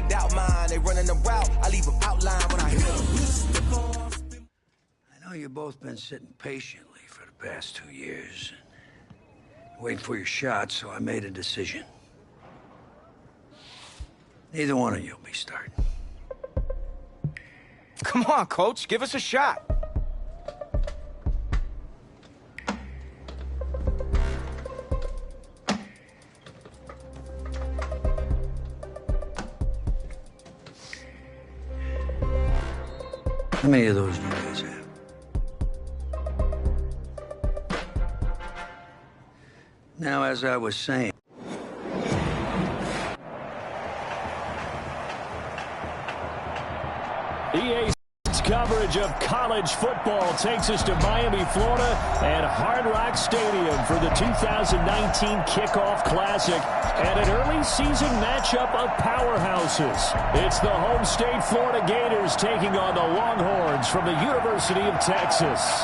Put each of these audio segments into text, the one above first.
cut out mine. They running the route, I leave them outline when I hit them. I know you've both been sitting patiently for the past 2 years, waiting for your shot, so I made a decision. Neither one of you will be starting. Come on, Coach, give us a shot. How many of those do you guys have? Now, as I was saying, EA's coverage of college football takes us to Miami, Florida, and Hard Rock Stadium for the 2019 Kickoff Classic and an early season matchup of powerhouses. It's the home state Florida Gators taking on the Longhorns from the University of Texas.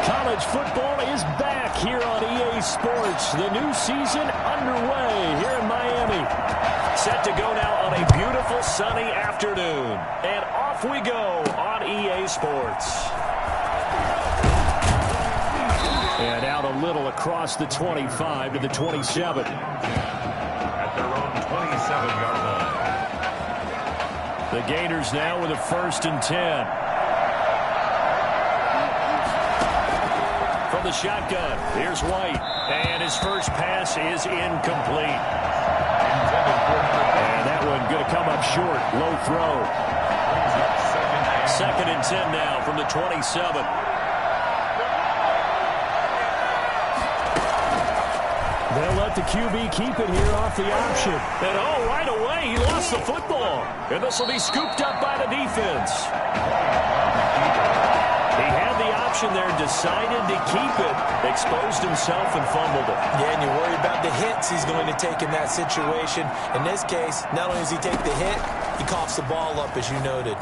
College football is back here on EA Sports. The new season underway here in Miami. Set to go now on a beautiful sunny afternoon. And off we go on EA Sports. And out a little across the 25 to the 27. At their own 27-yard line. The Gators now with a 1st and 10. From the shotgun, here's White. And his first pass is incomplete. And that one going to come up short. Low throw. 2nd and 10 now from the 27. They'll let the QB keep it here off the option. And right away, he lost the football. And this will be scooped up by the defense. He had the option there, decided to keep it, exposed himself and fumbled it. Yeah, and you worry about the hits he's going to take in that situation. In this case, not only does he take the hit, he coughs the ball up, as you noted.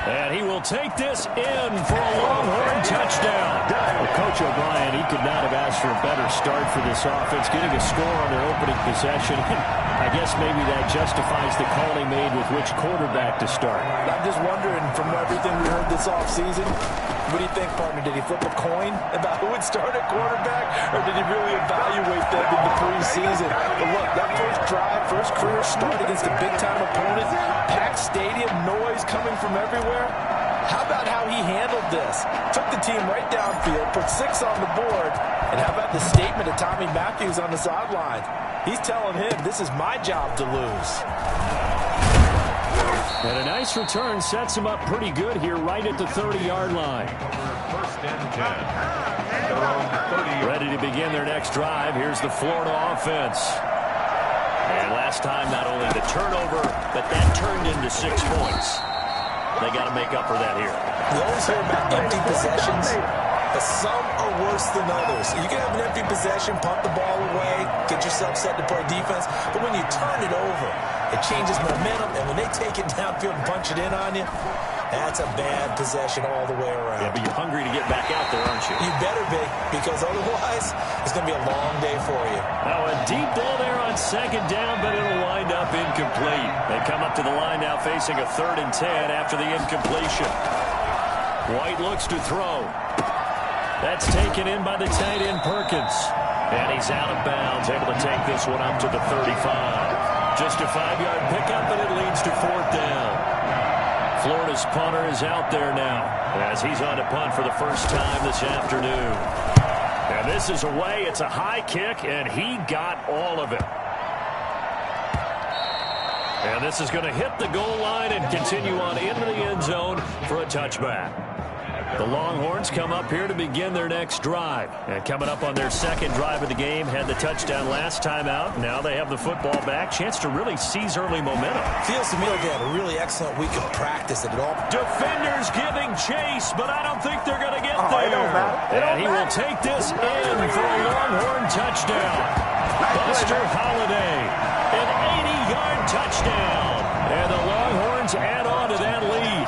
And he will take this in for a Longhorn touchdown. Well, Coach O'Brien, he could not have asked for a better start for this offense, getting a score on their opening possession. I guess maybe that justifies the call he made with which quarterback to start. I'm just wondering, from everything we heard this offseason, what do you think, partner? Did he flip a coin about who would start at quarterback, or did he really evaluate them in the preseason? But look, that first drive, first career start against a big-time opponent, packed stadium, noise coming from everywhere. How about how he handled this? Took the team right downfield, put 6 on the board, and how about the statement of Tommy Matthews on the sideline? He's telling him, this is my job to lose. And a nice return sets him up pretty good here right at the 30-yard line. 1st and 10. Their own 30. Ready to begin their next drive. Here's the Florida offense. And last time, not only the turnover, but that turned into 6 points. They got to make up for that here. You always hear about empty possessions, but some are worse than others. You can have an empty possession, punt the ball away, get yourself set to play defense, but when you turn it over, it changes momentum, and when they take it downfield and punch it in on you, that's a bad possession all the way around. Yeah, but you're hungry to get back out there, aren't you? You better be, because otherwise, it's going to be a long day for you. Now a deep ball there on 2nd down, but it'll wind up incomplete. They come up to the line now facing a 3rd and 10 after the incompletion. White looks to throw. That's taken in by the tight end Perkins. And he's out of bounds, able to take this one up to the 35. Just a 5-yard pickup, and it leads to 4th down. Florida's punter is out there now as he's on to punt for the first time this afternoon. And this is away. It's a high kick, and he got all of it. And this is going to hit the goal line and continue on into the end zone for a touchback. The Longhorns come up here to begin their next drive. And coming up on their 2nd drive of the game, had the touchdown last time out. Now they have the football back. Chance to really seize early momentum. Feels to me like they had a really excellent week of practice at it all. Defenders giving chase, but I don't think they're going to get there. And he will take this in for a Longhorn touchdown. Buster Holiday, an 80-yard touchdown. And the Longhorns add on to that lead.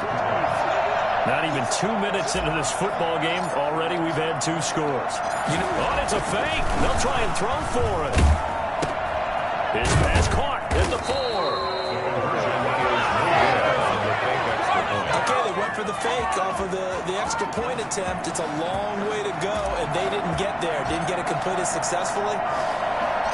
Not even 2 minutes into this football game, already we've had 2 scores. It's a fake. They'll try and throw for it. His pass caught at the 4. Okay, they went for the fake off of the extra point attempt. It's a long way to go, and they didn't get there. Didn't get it completed successfully.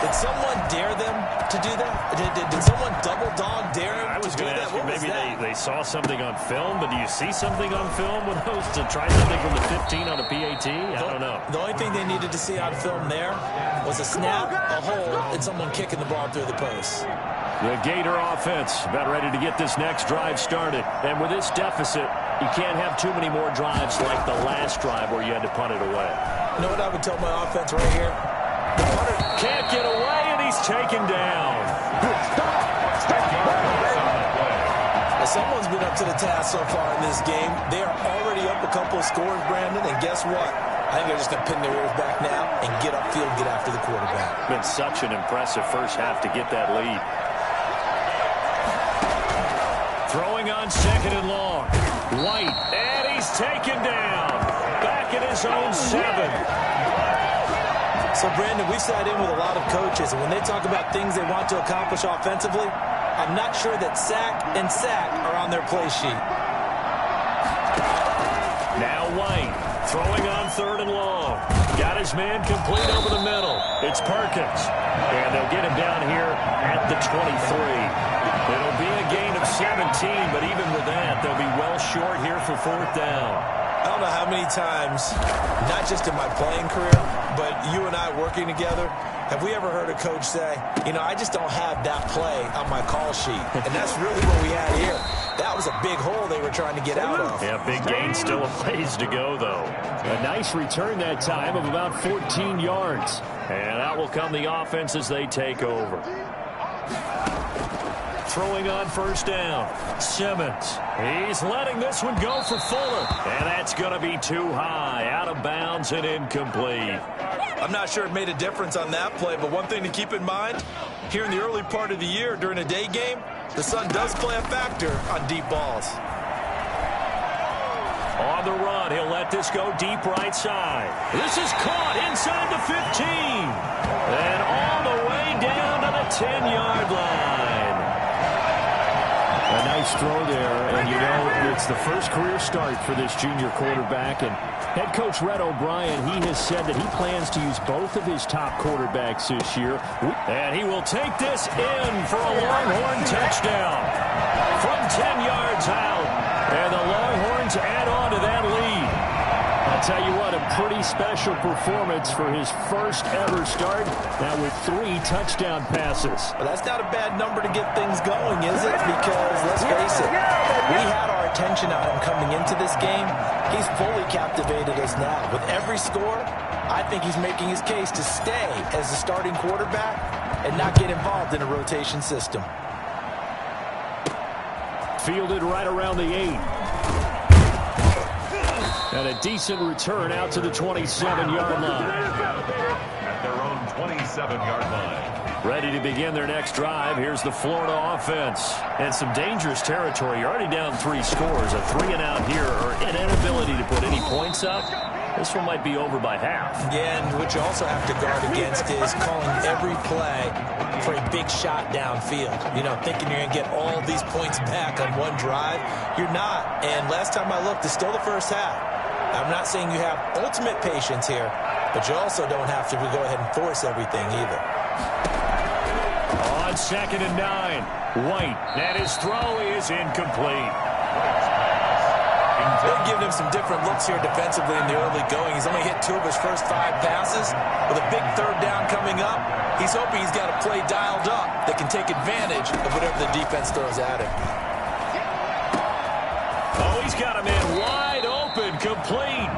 Did someone dare them to do that? Did someone double dog dare them? I was going to ask you, maybe that? they saw something on film, but do you see something on film with those to try something from the 15 on a PAT? I don't know. The only thing they needed to see on film there was a snap, a hold, and someone kicking the ball through the post. The Gator offense about ready to get this next drive started. And with this deficit, you can't have too many more drives like the last drive where you had to punt it away. You know what I would tell my offense right here? The punter can't get away, and he's taken down. Someone's been up to the task so far in this game. They are already up a couple of scores, Brandon, and guess what? I think they're just going to pin their ears back now and get upfield and get after the quarterback. Been such an impressive first half to get that lead. Throwing on 2nd and long. White, and he's taken down. Back in his own 7. So, Brandon, we've sat in with a lot of coaches, and when they talk about things they want to accomplish offensively, I'm not sure that sack and sack are on their play sheet. Now White, throwing on 3rd and long. Got his man complete over the middle. It's Perkins. And they'll get him down here at the 23. It'll be a gain of 17, but even with that, they'll be well short here for 4th down. I don't know how many times, not just in my playing career, but you and I working together, have we ever heard a coach say, you know, I just don't have that play on my call sheet. And that's really what we had here. That was a big hole they were trying to get out of. Yeah, big gain, still a ways to go, though. A nice return that time of about 14 yards. And out will come the offense as they take over. Throwing on 1st down. Simmons. He's letting this one go for Fuller. And that's going to be too high. Out of bounds and incomplete. I'm not sure it made a difference on that play, but one thing to keep in mind, here in the early part of the year during a day game, the sun does play a factor on deep balls. On the run, he'll let this go deep right side. This is caught inside the 15. And all the way down to the 10-yard line. A nice throw there, and you know, it's the first career start for this junior quarterback, and head coach Red O'Brien, he has said that he plans to use both of his top quarterbacks this year. And he will take this in for a Longhorn touchdown from 10 yards out, and the Longhorns add on to that lead. I'll tell you what, a pretty special performance for his first ever start, now with 3 touchdown passes. But that's not a bad number to get things going, is it? Because, let's face it, we had our attention on him coming into this game. He's fully captivated us now. With every score, I think he's making his case to stay as the starting quarterback and not get involved in a rotation system. Fielded right around the 8. And a decent return out to the 27-yard line. At their own 27-yard line. Ready to begin their next drive. Here's the Florida offense. And some dangerous territory. You're already down 3 scores. A 3-and-out here, or an inability to put any points up. This one might be over by half. Yeah, and what you also have to guard against is calling every play for a big shot downfield. You know, thinking you're going to get all these points back on one drive. You're not. And last time I looked, it's still the first half. I'm not saying you have ultimate patience here, but you also don't have to go ahead and force everything either. On 2nd and 9, White, and his throw is incomplete. They're giving him some different looks here defensively in the early going. He's only hit 2 of his first 5 passes. With a big 3rd down coming up, he's hoping he's got a play dialed up that can take advantage of whatever the defense throws at him. Oh, he's got a man wide open, complete.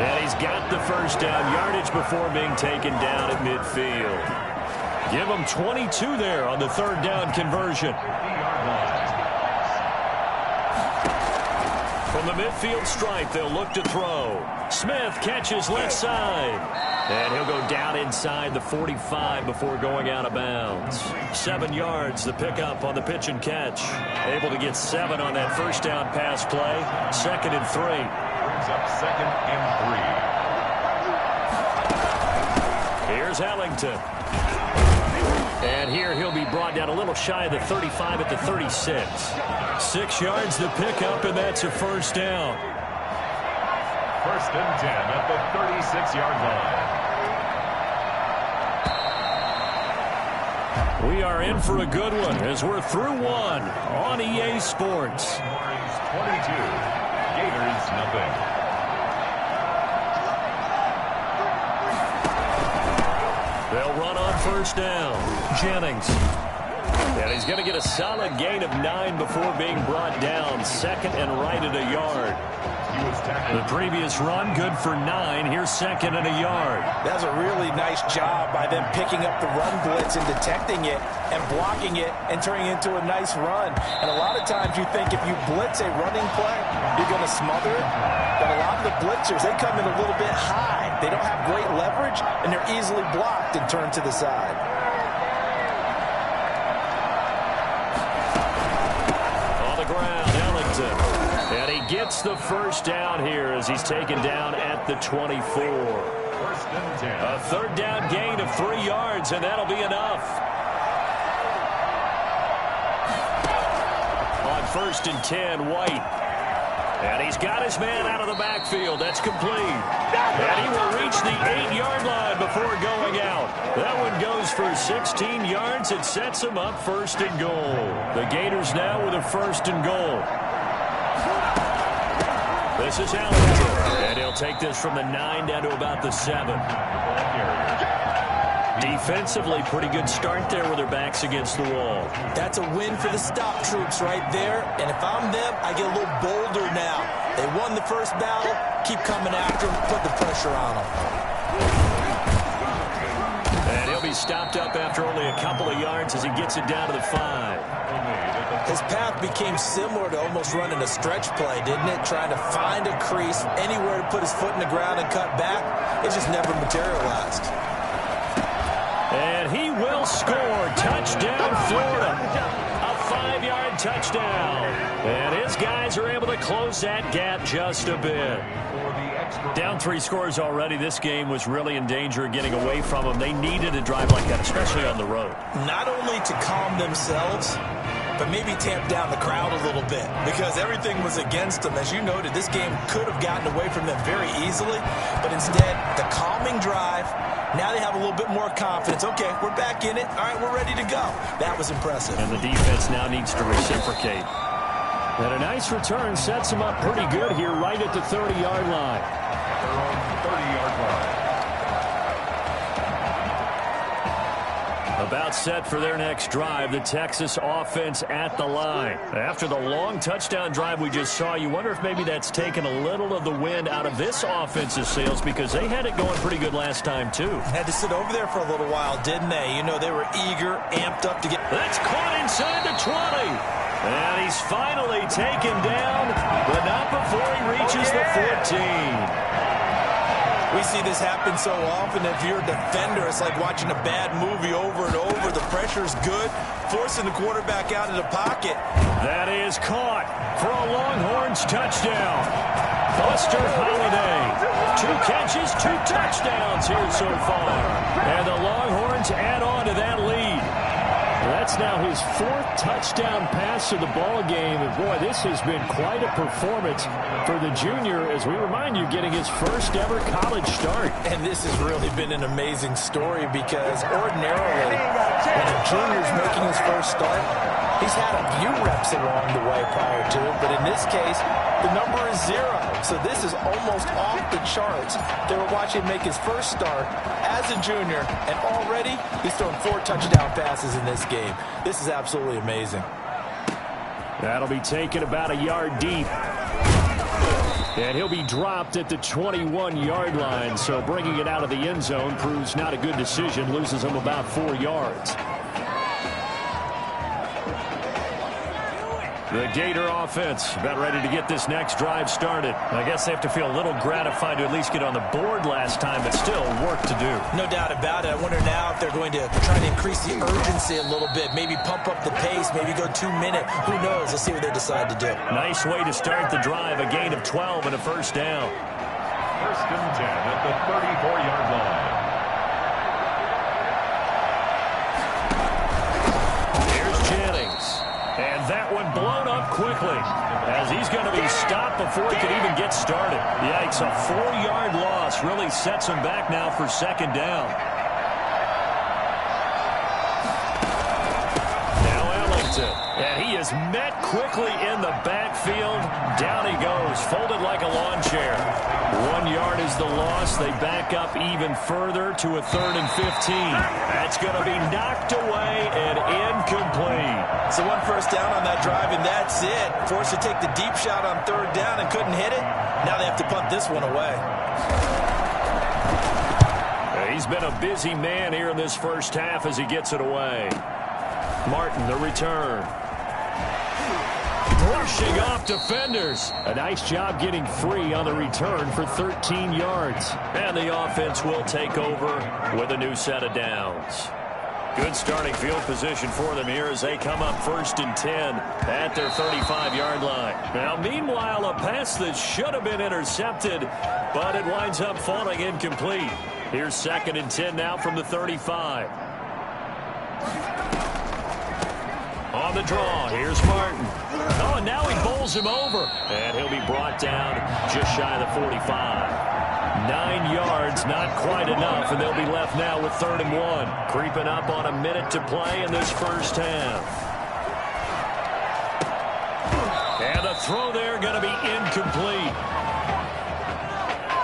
And he's got the first down yardage before being taken down at midfield. Give him 22 there on the 3rd down conversion. From the midfield stripe, they'll look to throw. Smith catches left side. And he'll go down inside the 45 before going out of bounds. 7 yards, the pickup on the pitch and catch. Able to get 7 on that first down pass play. 2nd and 3. Brings up 2nd and 3. Here's Ellington. And here he'll be brought down a little shy of the 35 at the 36. 6 yards to pick up, and that's a first down. First and 10 at the 36-yard line. We are in for a good one as we're through one on EA Sports. 22, Gators nothing. They'll run on first down. Jennings. And he's going to get a solid gain of 9 before being brought down. Second and right at a yard. The previous run, good for 9. Here's second and a yard. That's a really nice job by them picking up the run blitz and detecting it and blocking it and turning it into a nice run. And a lot of times you think if you blitz a running play, you're going to smother it. But a lot of the blitzers, they come in a little bit high. They don't have great leverage, and they're easily blocked and turned to the side. On the ground, Ellington. And he gets the first down here as he's taken down at the 24. First and 10. A third down gain of 3 yards, and that'll be enough. On first and 10, White. And he's got his man out of the backfield. That's complete. And he will reach the 8-yard line before going out. That one goes for 16 yards. It sets him up first and goal. The Gators now with a first and goal. This is Ellington. And he'll take this from the 9 down to about the 7. Defensively, pretty good start there with their backs against the wall. That's a win for the stop troops right there. And if I'm them, I get a little bolder now. They won the first battle. Keep coming after them. Put the pressure on them. And he'll be stopped up after only a couple of yards as he gets it down to the 5. His path became similar to almost running a stretch play, didn't it? Trying to find a crease, anywhere to put his foot in the ground and cut back. It just never materialized. And he will score. Touchdown, Florida. A 5-yard touchdown. And his guys are able to close that gap just a bit. Down 3 scores already. This game was really in danger of getting away from them. They needed a drive like that, especially on the road. Not only to calm themselves, but maybe tamp down the crowd a little bit because everything was against them. As you noted, this game could have gotten away from them very easily, but instead, the calming drive, now they have a little bit more confidence. Okay, we're back in it. All right, we're ready to go. That was impressive. And the defense now needs to reciprocate. And a nice return sets them up pretty good here right at the 30-yard line. They're on the 30-yard line. About set for their next drive, the Texas offense at the line. After the long touchdown drive we just saw, you wonder if maybe that's taken a little of the wind out of this offense's sails because they had it going pretty good last time, too. Had to sit over there for a little while, didn't they? You know, they were eager, amped up to get... That's caught inside the 20. And he's finally taken down, but not before he reaches the 14. We see this happen so often. If you're a defender, it's like watching a bad movie over and over. The pressure's good, forcing the quarterback out of the pocket. That is caught for a Longhorns touchdown. Buster Holiday. 2 catches, 2 touchdowns here so far. And the Longhorns add on to that lead. That's now his 4th touchdown pass of the ball game. And boy, this has been quite a performance for the junior, as we remind you, getting his first ever college start. And this has really been an amazing story because ordinarily, when a junior's making his first start, he's had a few reps along the way prior to it. But in this case, the number is 0. So this is almost off the charts. They were watching him make his first start as a junior, and already he's thrown 4 touchdown passes in this game. This is absolutely amazing. That'll be taken about a yard deep. And he'll be dropped at the 21-yard line. So bringing it out of the end zone proves not a good decision. Loses him about 4 yards. The Gator offense about ready to get this next drive started. I guess they have to feel a little gratified to at least get on the board last time, but still work to do. No doubt about it. I wonder now if they're going to try to increase the urgency a little bit, maybe pump up the pace, maybe go 2-minute. Who knows? Let's see what they decide to do. Nice way to start the drive. A gain of 12 and a first down. First and 10 at the 34-yard line. up quickly, as he's going to be stopped before he can even get started. Yikes, a 4-yard loss really sets him back now for second down. And he is met quickly in the backfield. Down he goes, folded like a lawn chair. 1 yard is the loss. They back up even further to a 3rd and 15. That's going to be knocked away and incomplete. So 1 first down on that drive, and that's it. Forced to take the deep shot on 3rd down and couldn't hit it. Now they have to punt this one away. He's been a busy man here in this first half as he gets it away. Martin, the return. Brushing off defenders. A nice job getting free on the return for 13 yards. And the offense will take over with a new set of downs. Good starting field position for them here as they come up 1st and 10 at their 35-yard line. Now, meanwhile, a pass that should have been intercepted, but it winds up falling incomplete. Here's 2nd and 10 now from the 35. On the draw, here's Martin. Oh, and now he bowls him over. And he'll be brought down just shy of the 45. 9 yards, not quite enough, and they'll be left now with 3rd and 1. Creeping up on a minute to play in this first half. And the throw there going to be incomplete.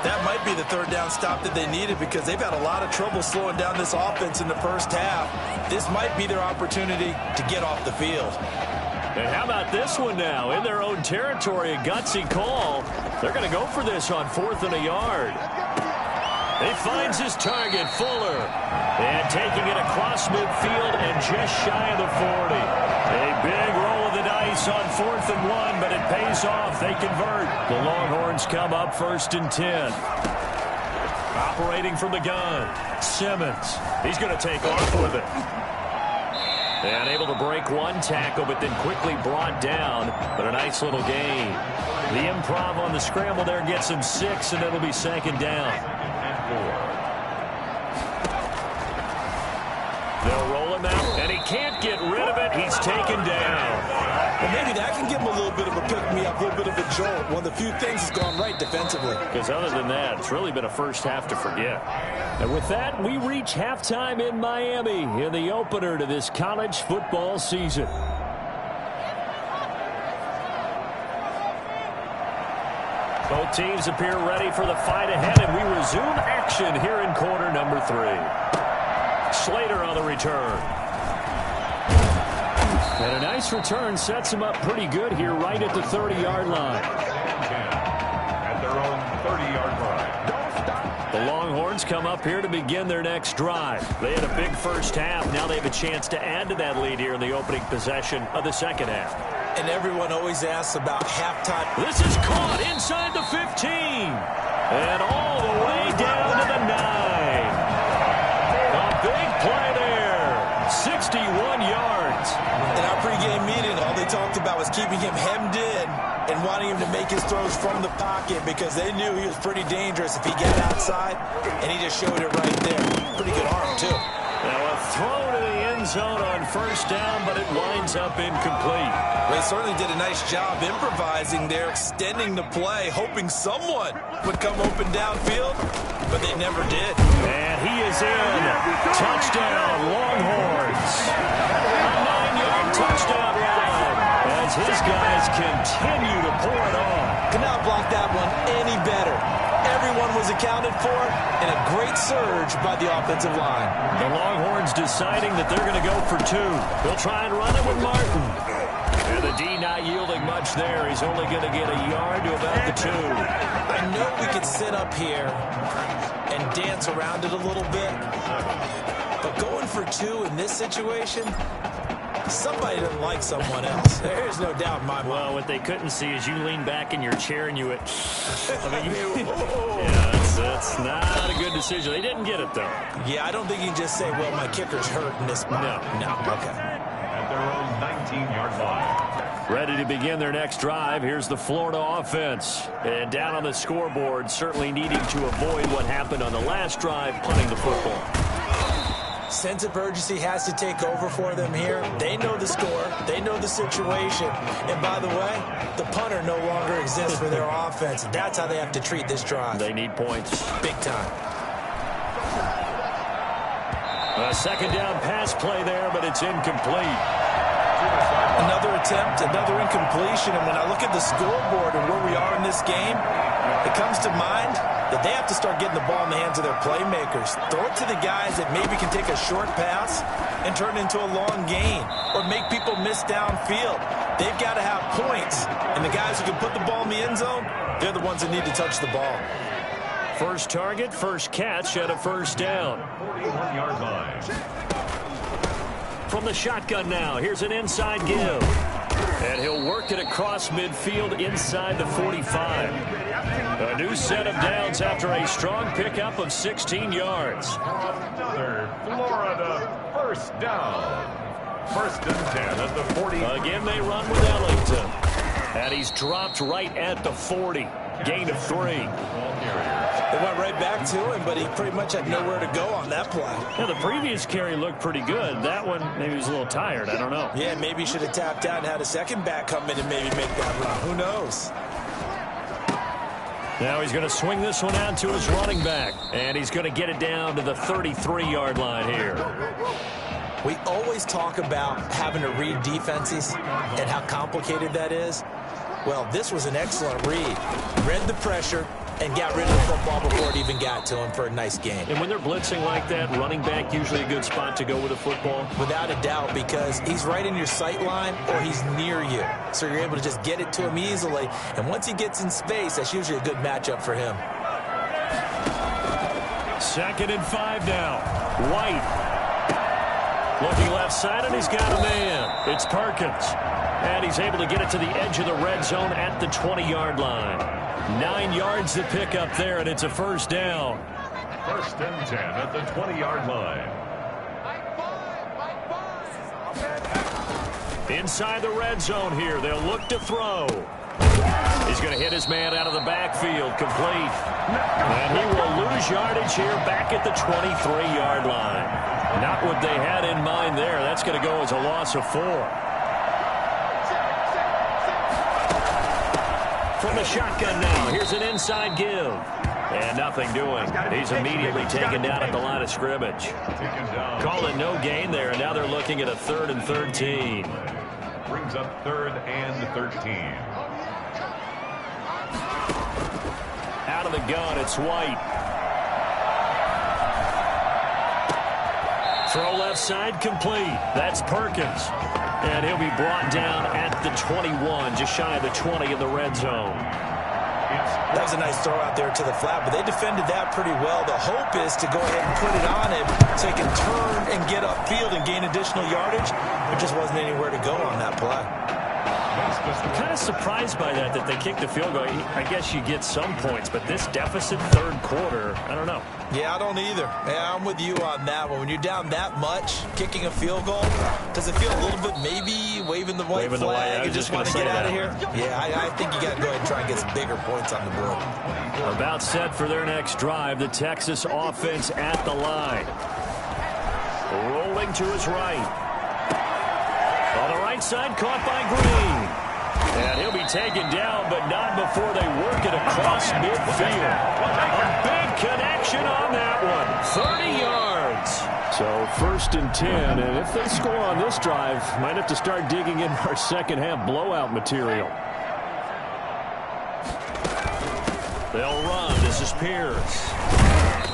That might be the 3rd down stop that they needed because they've had a lot of trouble slowing down this offense in the first half. This might be their opportunity to get off the field. And how about this one now? In their own territory, a gutsy call. They're going to go for this on 4th and a yard. He finds his target, Fuller. And taking it across midfield and just shy of the 40. A big roll of the dice on 4th and 1, but it pays off. They convert. The Longhorns come up 1st and 10. Operating from the gun, Simmons. He's going to take off with it. And able to break one tackle, but then quickly brought down. But a nice little gain. The improv on the scramble there gets him 6, and it'll be 2nd down. They'll roll him out, and he can't get rid of it. He's taken down. Well, maybe that can give him a little bit of a pick-me-up, a little bit of a jolt. One of the few things that's gone right defensively. Because other than that, it's really been a first half to forget. And with that, we reach halftime in Miami in the opener to this college football season. Both teams appear ready for the fight ahead, and we resume action here in quarter number 3. Slater on the return. And a nice return sets him up pretty good here right at the 30-yard line. At their own 30-yard line. The Longhorns come up here to begin their next drive. They had a big first half. Now they have a chance to add to that lead here in the opening possession of the second half. And everyone always asks about halftime. This is caught inside the 15. And all the way down to the 9. A big play there. 61 yards. In our pregame meeting, all they talked about was keeping him hemmed in and wanting him to make his throws from the pocket because they knew he was pretty dangerous if he got outside, and he just showed it right there. Pretty good arm, too. Now a throw to the end zone on first down, but it winds up incomplete. They certainly did a nice job improvising there, extending the play, hoping someone would come open downfield, but they never did. And he is in. Touchdown, Longhorns. A 9-yard touchdown run as his guys continue to pour it on. Could not block that one any better. Everyone was accounted for, and a great surge by the offensive line. The Longhorns deciding that they're going to go for 2. They'll try and run it with Martin. And the D not yielding much there. He's only going to get a yard to about the 2. I know we could sit up here and dance around it a little bit, but going for 2 in this situation, somebody doesn't like someone else. There's no doubt in my mind. Well, what they couldn't see is you lean back in your chair and you went, yeah, that's not a good decision. They didn't get it, though. Yeah, I don't think you can just say, well, my kicker's hurt in this spot. No, okay. At their own 19-yard line. Ready to begin their next drive. Here's the Florida offense. And down on the scoreboard, certainly needing to avoid what happened on the last drive, punting the football. Sense of urgency has to take over for them here. They know the score. They know the situation. And by the way, the punter no longer exists for their offense. That's how they have to treat this drive. They need points. Big time. A second down pass play there, but it's incomplete. Another attempt, another incompletion. And when I look at the scoreboard and where we are in this game, it comes to mind that they have to start getting the ball in the hands of their playmakers. Throw it to the guys that maybe can take a short pass and turn it into a long gain or make people miss downfield. They've got to have points. And the guys who can put the ball in the end zone, they're the ones that need to touch the ball. First target, first catch, and a first down. 41-yard line. From the shotgun now, here's an inside give. And he'll work it across midfield inside the 45. A new set of downs after a strong pickup of 16 yards. Another Florida first down. First and 10 at the 40. Again, they run with Ellington. And he's dropped right at the 40. Gain of 3. They went right back to him, but he pretty much had nowhere to go on that play. Yeah, the previous carry looked pretty good. That one, maybe he was a little tired. I don't know. Yeah, maybe he should have tapped out and had a second back come in and maybe make that run. Who knows? Now he's going to swing this one out to his running back. And he's going to get it down to the 33-yard line here. We always talk about having to read defenses and how complicated that is. Well, this was an excellent read. Read the pressure and got rid of the football before it even got to him for a nice game. And when they're blitzing like that, running back usually a good spot to go with the football? Without a doubt, because he's right in your sight line or he's near you. So you're able to just get it to him easily. And once he gets in space, that's usually a good matchup for him. 2nd and 5 now. White. Looking left side, and he's got a man. It's Perkins. And he's able to get it to the edge of the red zone at the 20-yard line. 9 yards to pick up there, and it's a first down. First and 10 at the 20-yard line. Inside the red zone here, they'll look to throw. He's going to hit his man out of the backfield, complete. And he will lose yardage here back at the 23-yard line. Not what they had in mind there. That's going to go as a loss of 4. From the shotgun now, here's an inside give. And nothing doing. He's immediately taken down at the line of scrimmage. Call it no gain there, and now they're looking at a 3rd and 13. Brings up 3rd and 13. Out of the gun, it's White. Throw left side, complete. That's Perkins. And he'll be brought down at the 21, just shy of the 20 in the red zone. That was a nice throw out there to the flat, but they defended that pretty well. The hope is to go ahead and put it on him so he can turn and get upfield and gain additional yardage. There just wasn't anywhere to go on that play. I'm kind of surprised by that they kicked the field goal. I guess you get some points, but this deficit 3rd quarter, I don't know. Yeah, I don't either. Yeah, I'm with you on that one. When you're down that much, kicking a field goal, does it feel a little bit maybe waving the white flag and just want to get out of here? Yeah, I think you got to go ahead and try and get some bigger points on the board. About set for their next drive, the Texas offense at the line. Rolling to his right. On the right side, caught by Green. And he'll be taken down, but not before they work it across midfield. A big connection on that one. 30 yards. So 1st and 10, and if they score on this drive, might have to start digging in our second half blowout material. They'll run. This is Pierce.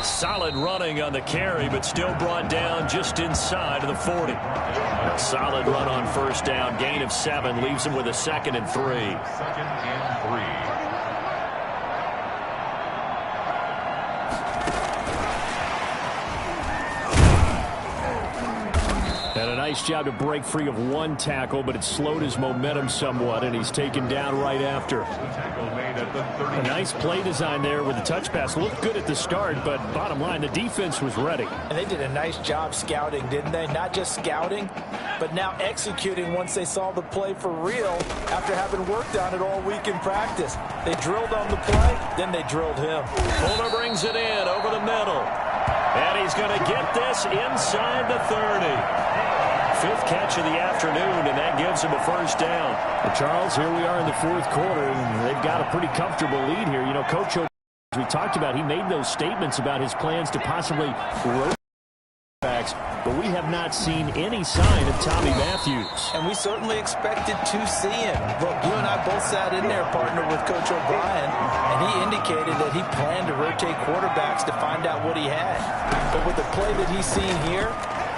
Solid running on the carry, but still brought down just inside of the 40. A solid run on first down. Gain of 7 leaves him with a 2nd and 3. 2nd and 3. And a nice job to break free of 1 tackle, but it slowed his momentum somewhat, and he's taken down right after. A nice play design there with the touch pass. Looked good at the start, but bottom line, the defense was ready. And they did a nice job scouting, didn't they? Not just scouting, but now executing once they saw the play for real after having worked on it all week in practice. They drilled on the play, then they drilled him. Fuller brings it in over the middle. And he's going to get this inside the 30. Fifth catch of the afternoon, and that gives him a first down. Well, Charles, here we are in the fourth quarter, and they've got a pretty comfortable lead here. You know, Coach O, as we talked about, he made those statements about his plans to possibly rotate backs, but we have not seen any sign of Tommy Matthews. And we certainly expected to see him. Look, you and I both sat in there, partner with Coach O'Brien, and he indicated that he planned to rotate quarterbacks to find out what he had. But with the play that he's seen here,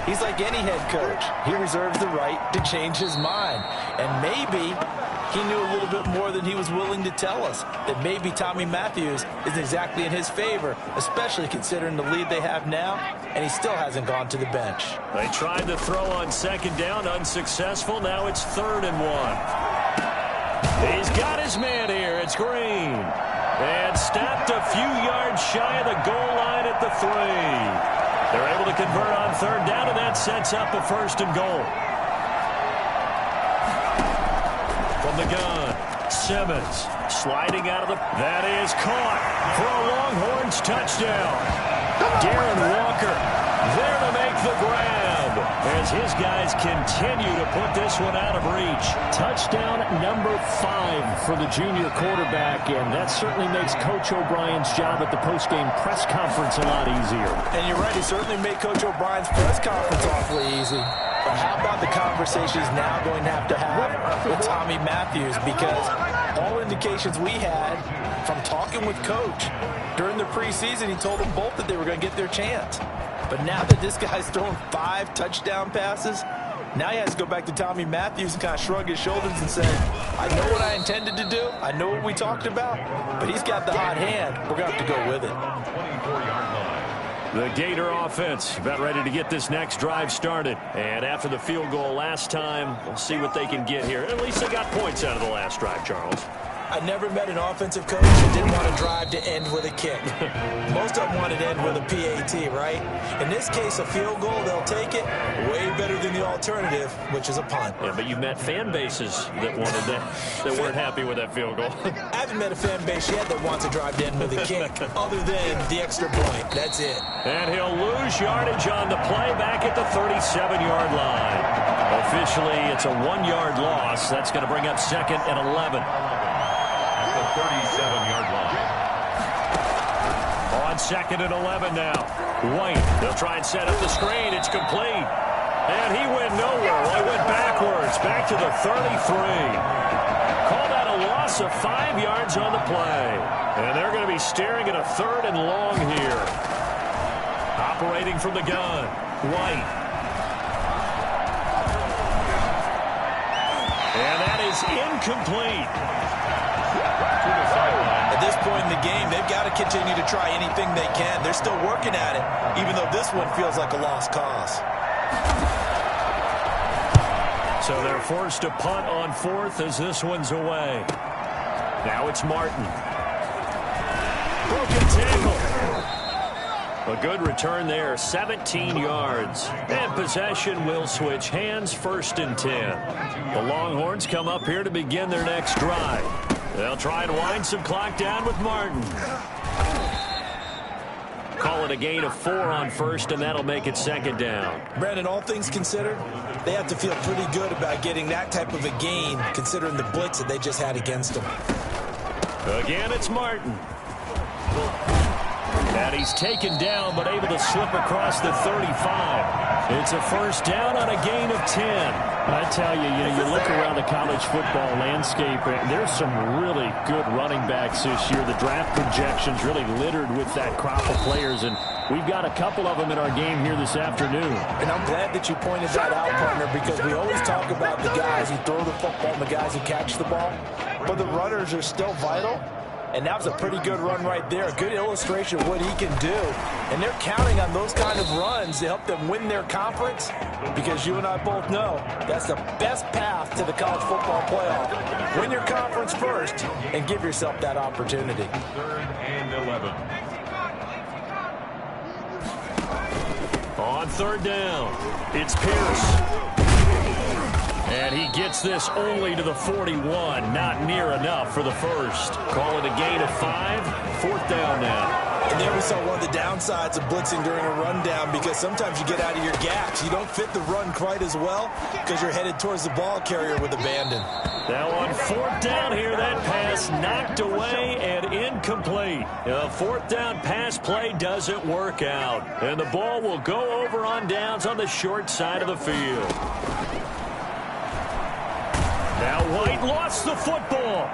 he's like any head coach. He reserves the right to change his mind. And maybe he knew a little bit more than he was willing to tell us, that maybe Tommy Matthews is exactly in his favor, especially considering the lead they have now, and he still hasn't gone to the bench. They tried to throw on second down, unsuccessful. Now it's 3rd and 1. He's got his man here. It's Green. And snapped a few yards shy of the goal line at the 3. They're able to convert on 3rd down, and that sets up a 1st and goal. From the gun, Simmons sliding out of the... That is caught for a Longhorns touchdown. Darren Walker there to make the grab as his guys continue to put this one out of reach. Touchdown number 5 for the junior quarterback, and that certainly makes Coach O'Brien's job at the postgame press conference a lot easier. And you're right, he certainly made Coach O'Brien's press conference awfully easy. But how about the conversation he's now going to have with Tommy Matthews? Because all indications we had from talking with Coach during the preseason, he told them both that they were going to get their chance. But now that this guy's thrown 5 touchdown passes, now he has to go back to Tommy Matthews and kind of shrug his shoulders and say, I know what I intended to do. I know what we talked about. But he's got the hot hand. We're going to have to go with it. 24-yard line. The Gator offense about ready to get this next drive started. And after the field goal last time, we'll see what they can get here. At least they got points out of the last drive, Charles. I never met an offensive coach that didn't want to drive to end with a kick. Most of them wanted to end with a PAT, right? In this case, a field goal, they'll take it. Way better than the alternative, which is a punt. Yeah, but you've met fan bases that wanted that weren't happy with that field goal. I haven't met a fan base yet that wants to drive to end with a kick, other than the extra point. That's it. And he'll lose yardage on the play back at the 37-yard line. Officially, it's a 1-yard loss. That's going to bring up 2nd and 11. 37-yard line. On 2nd and 11 now. White, they'll try and set up the screen. It's complete. And he went nowhere. Well, he went backwards, back to the 33. Call that a loss of 5 yards on the play. And they're going to be staring at a 3rd and long here. Operating from the gun, White. And that is incomplete. At this point in the game, they've got to continue to try anything they can. They're still working at it, even though this one feels like a lost cause. So they're forced to punt on 4th as this one's away. Now it's Martin. Broken tackle. A good return there, 17 yards. And possession will switch hands, 1st and 10. The Longhorns come up here to begin their next drive. They'll try and wind some clock down with Martin. Call it a gain of 4 on 1st, and that'll make it 2nd down. Brandon, all things considered, they have to feel pretty good about getting that type of a gain, considering the blitz that they just had against them. Again, it's Martin. And he's taken down, but able to slip across the 35. It's a 1st down on a gain of 10. I tell you, you look around the college football landscape, there's some really good running backs this year. The draft projections really littered with that crop of players, and we've got a couple of them in our game here this afternoon. And I'm glad that you pointed that out, partner, because we always talk about the guys who throw the football and the guys who catch the ball, but the runners are still vital. And that was a pretty good run right there. A good illustration of what he can do. And they're counting on those kind of runs to help them win their conference, because you and I both know that's the best path to the college football playoff. Win your conference first and give yourself that opportunity. 3rd and 11. On 3rd down, it's Pierce. And he gets this only to the 41. Not near enough for the 1st. Call it a gain of 5. 4th down now. And there we saw one of the downsides of blitzing during a rundown, because sometimes you get out of your gaps. You don't fit the run quite as well because you're headed towards the ball carrier with abandon. Now on 4th down here, that pass knocked away and incomplete. A 4th down pass play doesn't work out. And the ball will go over on downs on the short side of the field. Now White lost the football.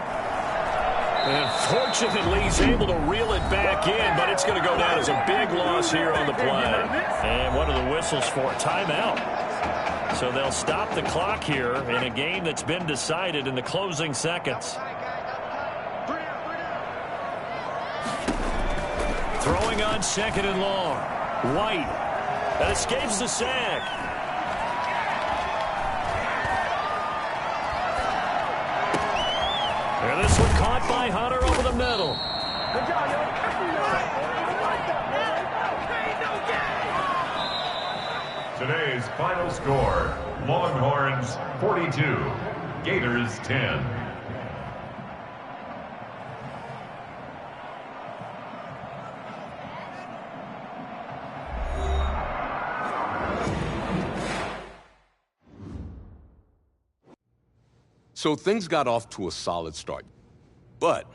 And fortunately, he's able to reel it back in, but it's going to go down as a big loss here on the play. And what are the whistles for? Timeout. So they'll stop the clock here in a game that's been decided in the closing seconds. Throwing on 2nd and long. White. That escapes the sack. And this one caught by Hunter over the middle. Good job, yo. Today's final score, Longhorns 42, Gators 10. So things got off to a solid start. But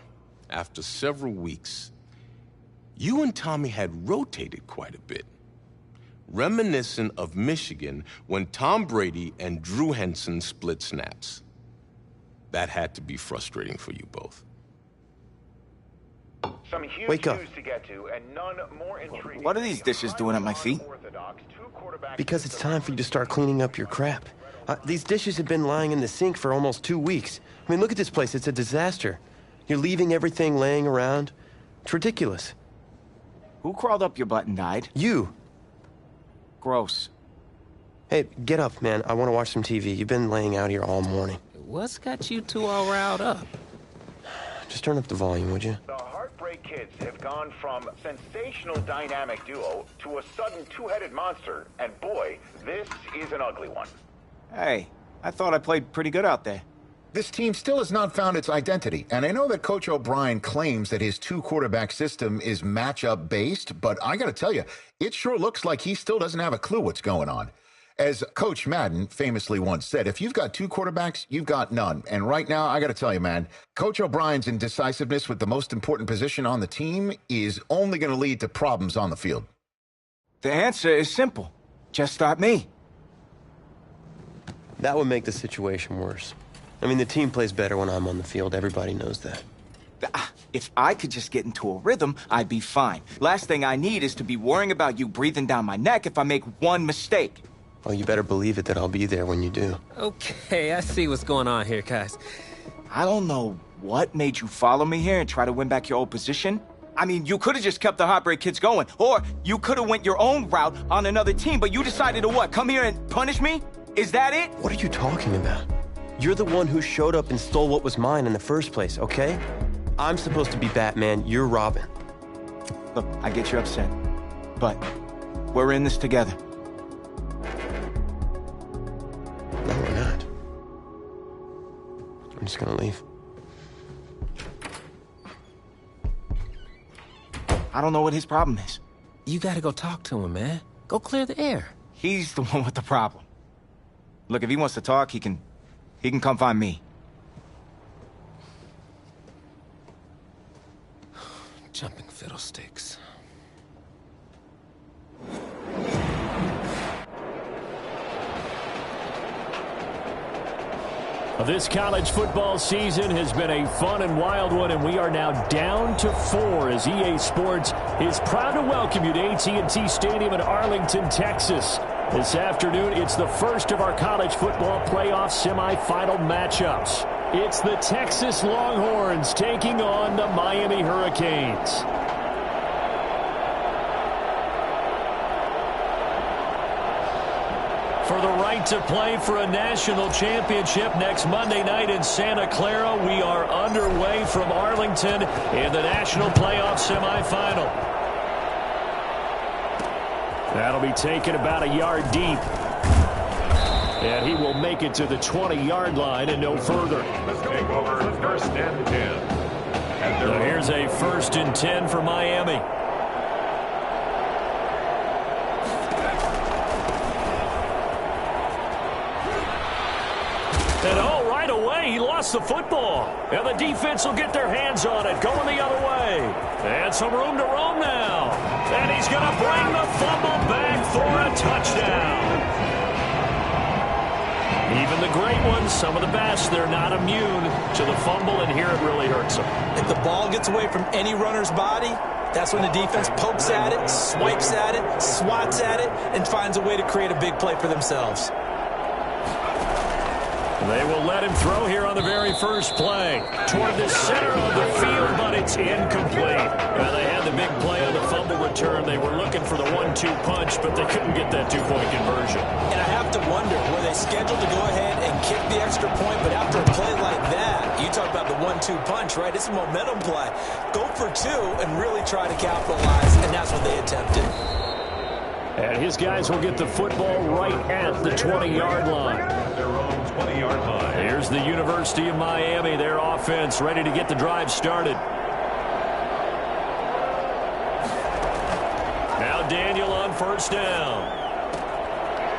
after several weeks, you and Tommy had rotated quite a bit. Reminiscent of Michigan when Tom Brady and Drew Henson split snaps. That had to be frustrating for you both. Some huge Wake up. news to get to, and none more intriguing. What are these dishes doing at my feet? Because it's time for you to start cleaning up your crap. These dishes have been lying in the sink for almost 2 weeks. I mean, look at this place. It's a disaster. You're leaving everything laying around. It's ridiculous. Who crawled up your butt and died? You. Gross. Hey, get up, man. I want to watch some TV. You've been laying out here all morning. What's got you two all riled up? Just turn up the volume, would you? The Heartbreak Kids have gone from sensational dynamic duo to a sudden two-headed monster, and boy, this is an ugly one. Hey, I thought I played pretty good out there. This team still has not found its identity, and I know that Coach O'Brien claims that his two-quarterback system is matchup-based, but I gotta tell you, it sure looks like he still doesn't have a clue what's going on. As Coach Madden famously once said, if you've got two quarterbacks, you've got none. And right now, I gotta tell you, man, Coach O'Brien's indecisiveness with the most important position on the team is only gonna lead to problems on the field. The answer is simple. Just start me. That would make the situation worse. I mean, the team plays better when I'm on the field. Everybody knows that. If I could just get into a rhythm, I'd be fine. Last thing I need is to be worrying about you breathing down my neck if I make one mistake. Well, you better believe it that I'll be there when you do. Okay, I see what's going on here, guys. I don't know what made you follow me here and try to win back your old position. I mean, you could have just kept the Heartbreak Kids going, or you could have went your own route on another team, but you decided to what, come here and punish me? Is that it? What are you talking about? You're the one who showed up and stole what was mine in the first place, okay? I'm supposed to be Batman, you're Robin. Look, I get you're upset, but we're in this together. No, we're not. I'm just gonna leave. I don't know what his problem is. You gotta go talk to him, man. Go clear the air. He's the one with the problem. Look, if he wants to talk, he can come find me. Jumping fiddlesticks. This college football season has been a fun and wild one, and we are now down to 4 as EA Sports is proud to welcome you to AT&T Stadium in Arlington, Texas. This afternoon, it's the first of our college football playoff semifinal matchups. It's the Texas Longhorns taking on the Miami Hurricanes. For the right to play for a national championship next Monday night in Santa Clara, we are underway from Arlington in the national playoff semifinal. That'll be taken about a yard deep. And he will make it to the 20-yard line and no further. Let's take over 1st and 10. So here's a 1st and 10 for Miami. And oh, right away, he lost the football. And the defense will get their hands on it, going the other way. And some room to roam now. And he's going to bring the fumble back for a touchdown. Even the great ones, some of the best, they're not immune to the fumble, and here it really hurts them. If the ball gets away from any runner's body, that's when the defense pokes at it, swipes at it, swats at it, and finds a way to create a big play for themselves. They will let him throw here on the very first play. Toward the center of the field, but it's incomplete. Well, they had the big play on the fumble return. They were looking for the 1-2 punch, but they couldn't get that two-point conversion. And I have to wonder, were they scheduled to go ahead and kick the extra point, but after a play like that, you talk about the 1-2 punch, right? It's a momentum play. Go for two and really try to capitalize, and that's what they attempted. And his guys will get the football right at the 20-yard line. Their own 20-yard line. Here's the University of Miami, their offense ready to get the drive started. Now Daniel on first down.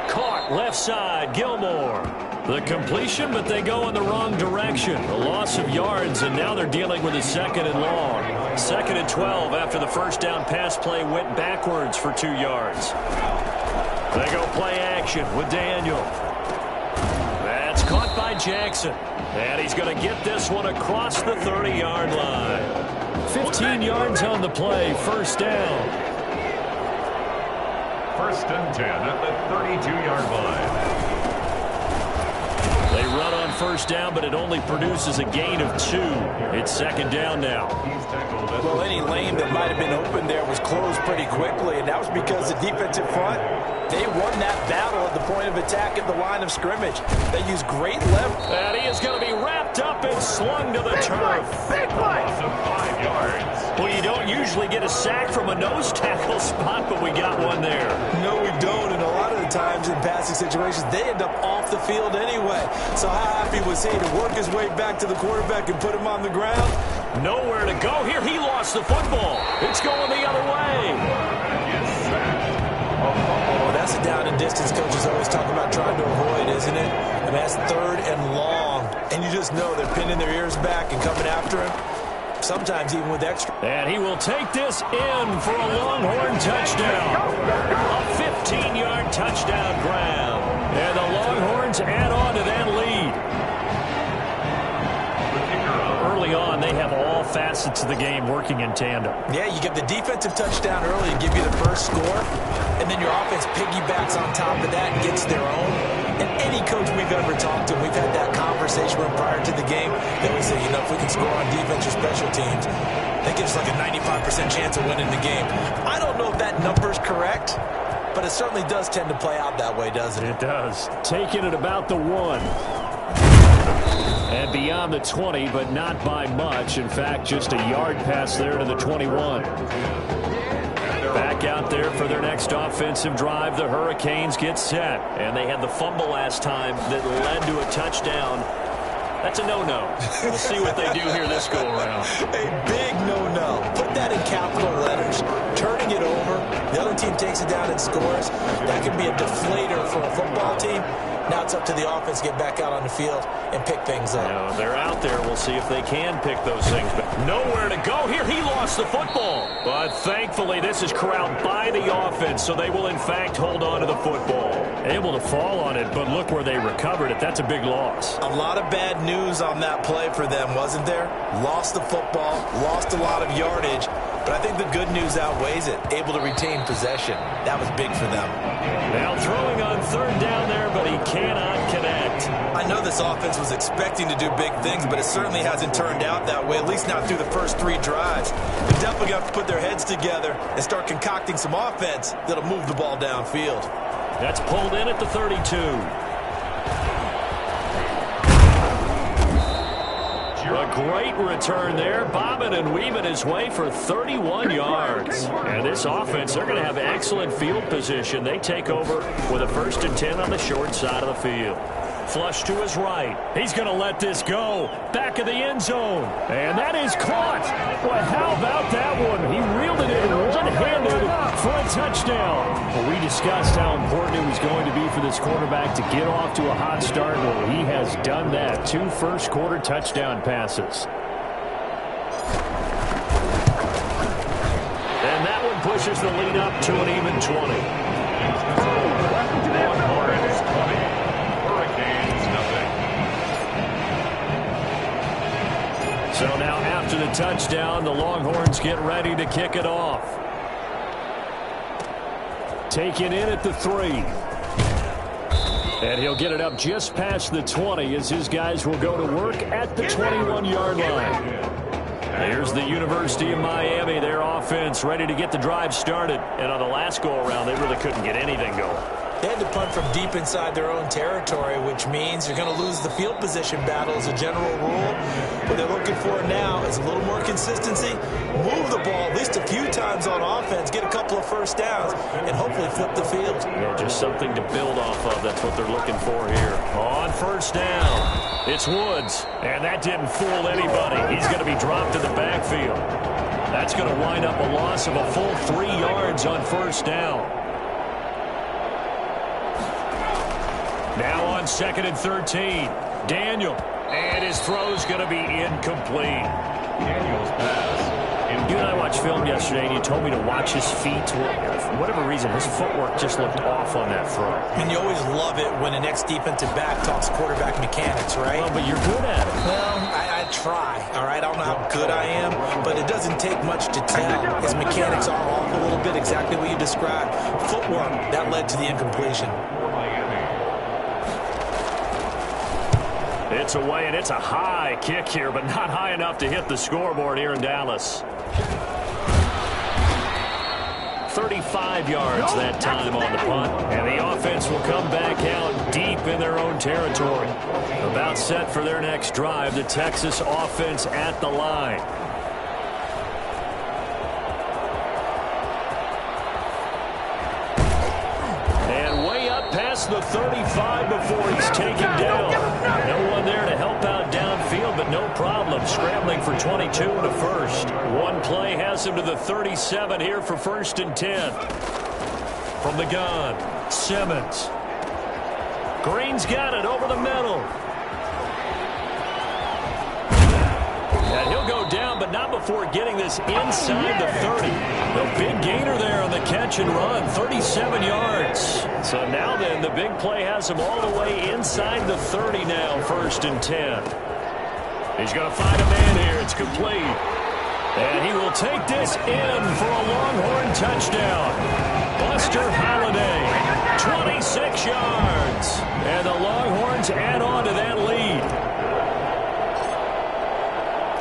Caught left side, Gilmore. The completion, but they go in the wrong direction. A loss of yards, and now they're dealing with a second and long. Second and 12 after the first down pass play went backwards for 2 yards. They go play action with Daniel. That's caught by Jackson. And he's going to get this one across the 30-yard line. 15 yards on the play, first down. First and 10 at the 32-yard line. They run on first down, but it only produces a gain of 2. It's second down now. Well, any lane that might have been open there was closed pretty quickly, and that was because the defensive front, they won that battle at the point of attack at the line of scrimmage. They used great leverage. And he is going to be wrapped up and slung to the turf. Big loss of 5 yards. Well, you don't usually get a sack from a nose tackle spot, but we got one there. No, we don't, and a lot of the times in passing situations, they end up off the field anyway. So how happy was he to work his way back to the quarterback and put him on the ground? Nowhere to go. Here he lost the football. It's going the other way. Oh, that's a down and distance coaches always talk about trying to avoid, isn't it? I mean, that's third and long, and you just know they're pinning their ears back and coming after him, sometimes even with extra. And he will take this in for a Longhorn touchdown. A 15-yard touchdown grab. And the Longhorns add on to that lead. Early on, they have all facets of the game working in tandem. Yeah, you get the defensive touchdown early to give you the first score, and then your offense piggybacks on top of that and gets their own. And any coach we've ever talked to, we've had that conversation with prior to the game. They always say, you know, if we can score on defense or special teams, that gives like a 95% chance of winning the game. I don't know if that number's correct, but it certainly does tend to play out that way, doesn't it? It does. Taking it about the 1. And beyond the 20, but not by much. In fact, just a yard pass there to the 21. Back out there for their next offensive drive. The Hurricanes get set. And they had the fumble last time that led to a touchdown. That's a no-no. We'll see what they do here this go-around. A big no-no. Put that in capital letters. Turning it over, the other team takes it down and scores. That can be a deflator for a football team. Now it's up to the offense to get back out on the field and pick things up. No, they're out there. We'll see if they can pick those things. But nowhere to go here. He lost the football. But thankfully, this is corralled by the offense, so they will, in fact, hold on to the football. Able to fall on it, but look where they recovered it. That's a big loss. A lot of bad news on that play for them, wasn't there? Lost the football, lost a lot of yardage, but I think the good news outweighs it. Able to retain possession. That was big for them. Now throwing on third down there, but he cannot connect. I know this offense was expecting to do big things, but it certainly hasn't turned out that way, at least not through the first 3 drives. They're definitely going to have to put their heads together and start concocting some offense that'll move the ball downfield. That's pulled in at the 32. A great return there, bobbing and weaving his way for 31 yards. And this offense, they're going to have excellent field position. They take over with a 1st and 10 on the short side of the field. Flush to his right. He's going to let this go. Back of the end zone. And that is caught. Boy, how about that one? He reeled it in one-handed for a touchdown. Well, we discussed how important it was going to be for this quarterback to get off to a hot start. Well, he has done that. 2 first-quarter touchdown passes. And that one pushes the lead up to an even 20. Longhorns 20. Hurricanes nothing. So now after the touchdown, the Longhorns get ready to kick it off. Taken in at the 3. And he'll get it up just past the 20 as his guys will go to work at the 21-yard line. Here's the University of Miami, their offense ready to get the drive started. And on the last go-around, they really couldn't get anything going. They had to punt from deep inside their own territory, which means you're going to lose the field position battle as a general rule. What they're looking for now is a little more consistency, move the ball at least a few times on offense, get a couple of first downs, and hopefully flip the field. Yeah, just something to build off of. That's what they're looking for here. On first down, it's Woods, and that didn't fool anybody. He's going to be dropped in the backfield. That's going to wind up a loss of a full 3 yards on first down. Now on 2nd and 13, Daniel. And his throw's going to be incomplete. Daniel's pass. You and I watched film yesterday, and you told me to watch his feet. For whatever reason, his footwork just looked off on that throw. And you always love it when the next defensive back talks quarterback mechanics, right? Well, but you're good at it. Well, I try, all right? I don't know how good I am, but it doesn't take much to tell. His mechanics are off a little bit, exactly what you described. Footwork, that led to the incompletion. It's away, and it's a high kick here, but not high enough to hit the scoreboard here in Dallas. 35 yards that time on the punt, and the offense will come back out deep in their own territory. About set for their next drive, the Texas offense at the line. And way up past the 35 before he's taken down. No one there to help out downfield, but no problem. Scrambling for 22 and a first. One play has him to the 37 here for 1st and 10. From the gun, Simmons. Green's got it over the middle. And he'll go down, but not before getting this inside the 30. The big gainer there on the catch and run, 37 yards. So now then, the big play has him all the way inside the 30 now, 1st and 10. He's going to find a man here. It's complete. And he will take this in for a Longhorn touchdown. Buster Holiday, 26 yards. And the Longhorns add on to that lead.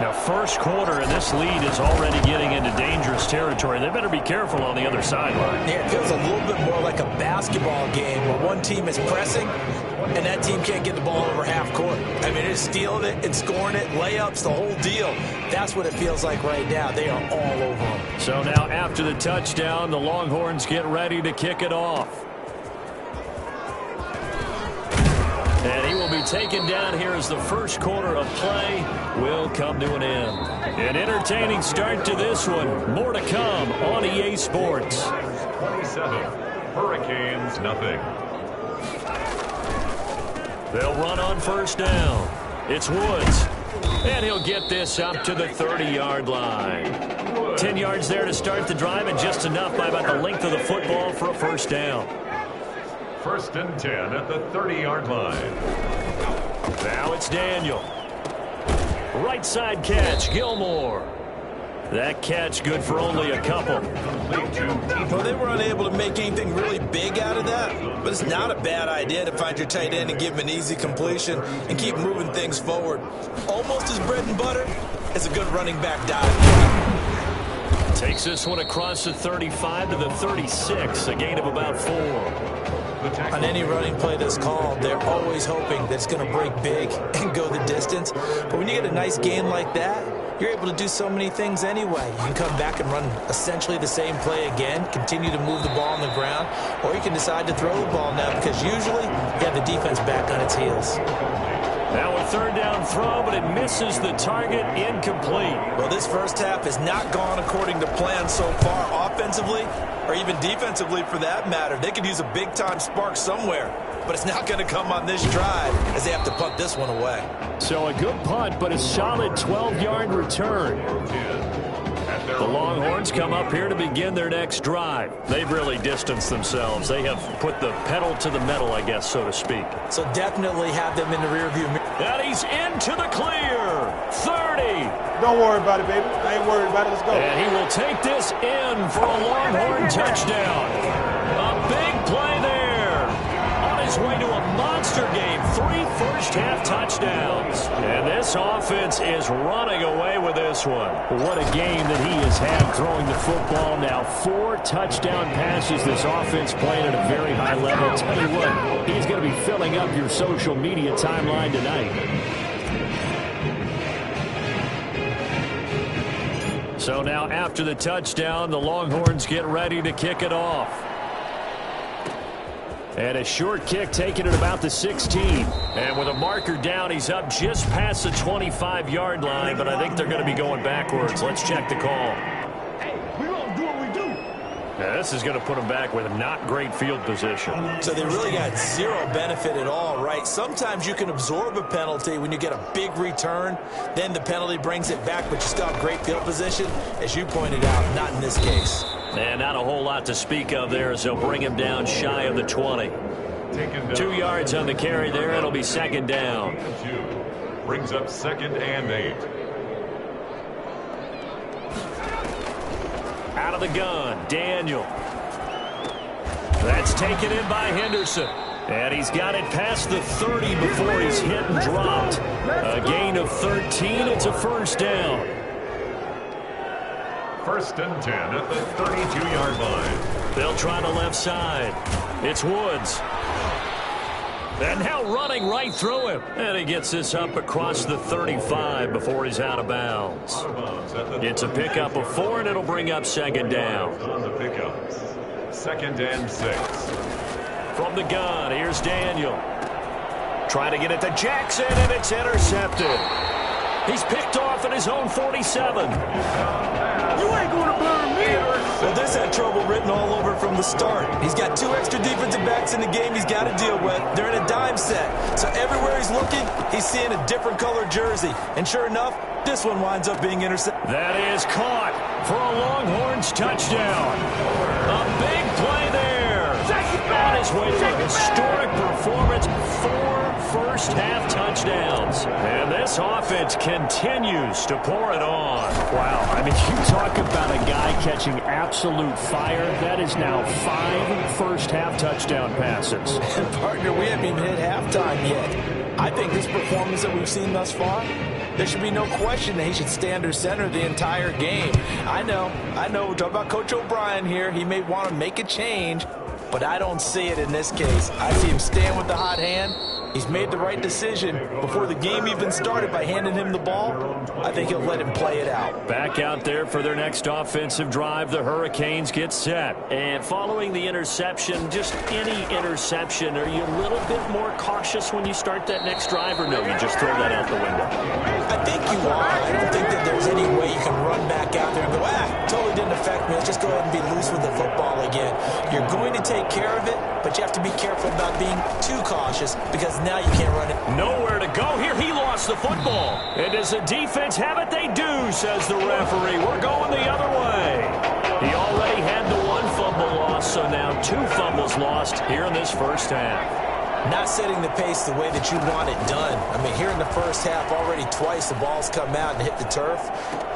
Now, first quarter, and this lead is already getting into dangerous territory. They better be careful on the other sideline. Yeah, it feels a little bit more like a basketball game where one team is pressing and that team can't get the ball over half court. I mean, it's stealing it and scoring it, layups, the whole deal. That's what it feels like right now. They are all over them. So now after the touchdown, the Longhorns get ready to kick it off. And he will be taken down here as the first quarter of play will come to an end. An entertaining start to this one. More to come on EA Sports. 27, Hurricanes nothing. They'll run on first down. It's Woods. And he'll get this up to the 30-yard line. 10 yards there to start the drive, and just enough by about the length of the football for a first down. 1st and 10 at the 30-yard line. Now it's Daniel. Right side catch, Gilmore. That catch good for only a couple. Well, they were unable to make anything really big out of that, but it's not a bad idea to find your tight end and give him an easy completion and keep moving things forward. Almost as bread and butter as a good running back dive. Takes this one across the 35 to the 36, a gain of about 4. On any running play that's called, they're always hoping that it's going to break big and go the distance. But when you get a nice gain like that, you're able to do so many things anyway. You can come back and run essentially the same play again, continue to move the ball on the ground, or you can decide to throw the ball now because usually you have the defense back on its heels. Now a third down throw, but it misses the target, incomplete. Well, this first half has not gone according to plan so far offensively or even defensively for that matter. They could use a big-time spark somewhere, but it's not going to come on this drive as they have to punt this one away. So a good punt, but a solid 12-yard return. The Longhorns come up here to begin their next drive. They've really distanced themselves. They have put the pedal to the metal, I guess, so to speak. So definitely have them in the rearview mirror. And he's into the clear. 30. Don't worry about it, baby. I ain't worried about it. Let's go. And he will take this in for a Longhorn touchdown. A big play there. On his way to a monster game. 3 first-half touchdowns. And this offense is running away with this one. What a game that he has had throwing the football now. 4 touchdown passes. This offense playing at a very high level. Tell you what, he's going to be filling up your social media timeline tonight. So now after the touchdown, the Longhorns get ready to kick it off. And a short kick taken at about the 16. And with a marker down, he's up just past the 25-yard line, but I think they're going to be going backwards. Let's check the call. Hey, we're going to do what we do. Now, this is going to put them back with not great field position. So they really got zero benefit at all, right? Sometimes you can absorb a penalty when you get a big return. Then the penalty brings it back, but you still have great field position. As you pointed out, not in this case. And not a whole lot to speak of there as they'll bring him down shy of the 20. 2 yards on the carry there. It'll be second down. Brings up 2nd and 8. Out of the gun, Daniel. That's taken in by Henderson. And he's got it past the 30 before he's hit and dropped. A gain of 13. It's a first down. 1st and 10 at the 32-yard line. They'll try the left side. It's Woods. And now running right through him. And he gets this up across the 35 before he's out of bounds. It's a pickup of 4, and it'll bring up second down. On the pickups. 2nd and 6. From the gun, here's Daniel. Trying to get it to Jackson, and it's intercepted. He's picked off at his own 47. You ain't going to burn me. Well, this had trouble written all over from the start. He's got 2 extra defensive backs in the game he's got to deal with. They're in a dime set. So everywhere he's looking, he's seeing a different colored jersey. And sure enough, this one winds up being intercepted. That is caught for a Longhorns touchdown. A big play there. On his way to a historic performance. 4 first-half touchdowns. And this offense continues to pour it on. Wow, I mean, you talk about a guy catching absolute fire. That is now 5 first-half touchdown passes. Partner, we haven't even hit halftime yet. I think this performance that we've seen thus far, there should be no question that he should stay under center the entire game. I know. We're talking about Coach O'Brien here. He may want to make a change, but I don't see it in this case. I see him stand with the hot hand. He's made the right decision before the game even started by handing him the ball. I think he'll let him play it out. Back out there for their next offensive drive, the Hurricanes get set. And following the interception, just any interception, are you a little bit more cautious when you start that next drive, or no, you just throw that out the window? I think you are. I don't think that there's any way you can run back out there and go, totally didn't affect me. Let's just go ahead and be loose with the football again. You're going to take care of it, but you have to be careful about being too cautious because now you can't run it. Nowhere to go here. He lost the football. And does the defense have it? They do, says the referee. We're going the other way. He already had the 1 fumble loss, so now 2 fumbles lost here in this first half. Not setting the pace the way that you want it done. I mean, here in the first half, already twice the ball's come out and hit the turf.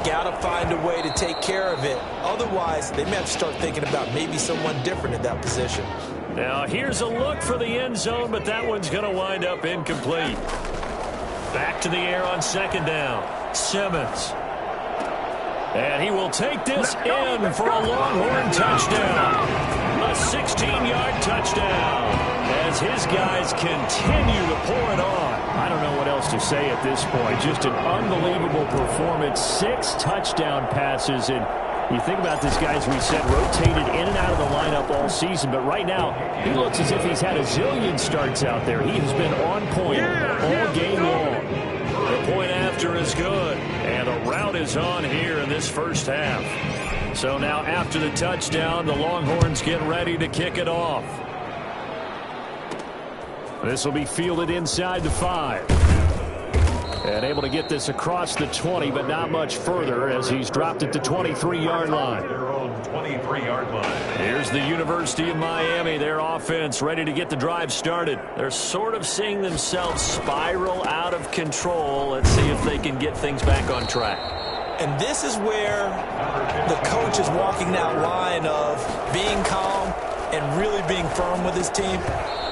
Got to find a way to take care of it. Otherwise, they may have to start thinking about maybe someone different at that position. Now, here's a look for the end zone, but that one's going to wind up incomplete. Back to the air on second down. Simmons. And he will take this in for a Longhorn touchdown. A 16-yard touchdown. as his guys continue to pour it on. I don't know what else to say at this point. Just an unbelievable performance. 6 touchdown passes. And you think about this guy, as we said, rotated in and out of the lineup all season. But right now, he looks as if he's had a zillion starts out there. He has been on point all game long. The point after is good. And a rout is on here in this first half. So now after the touchdown, the Longhorns get ready to kick it off. This will be fielded inside the 5. And able to get this across the 20, but not much further as he's dropped at the 23-yard line. Their own 23-yard line. Here's the University of Miami, their offense ready to get the drive started. They're sort of seeing themselves spiral out of control. Let's see if they can get things back on track. And this is where the coach is walking that line of being calm and really being firm with his team.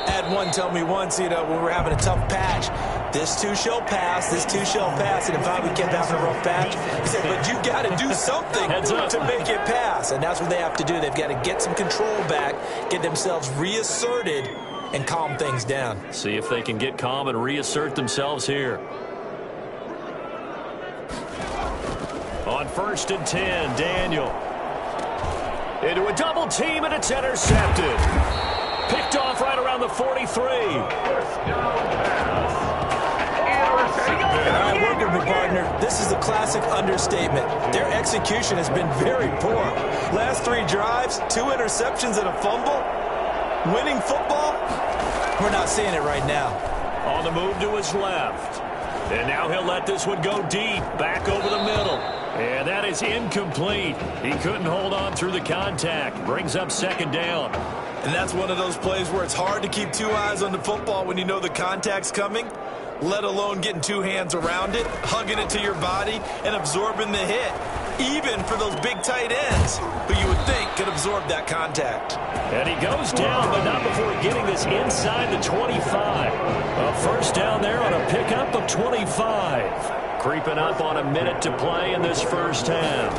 I had one tell me once, when we were having a tough patch, this too shall pass, this too shall pass. And if we kept having a rough patch, he said, but you got to do something to make it pass. And that's what they have to do. They've got to get some control back, get themselves reasserted, and calm things down. See if they can get calm and reassert themselves here. On 1st and 10, Daniel. Into a double team, and it's intercepted. Picked off right around the 43. All right, work with me, partner. This is a classic understatement. Their execution has been very poor. Last 3 drives, 2 interceptions and a fumble. Winning football? We're not seeing it right now. On the move to his left. And now he'll let this one go deep, back over the middle. And that is incomplete. He couldn't hold on through the contact. Brings up 2nd down. And that's one of those plays where it's hard to keep 2 eyes on the football when you know the contact's coming, let alone getting 2 hands around it, hugging it to your body, and absorbing the hit, even for those big tight ends who you would think could absorb that contact. And he goes down, but not before getting this inside the 25. A 1st down there on a pickup of 25. Creeping up on a minute to play in this first half.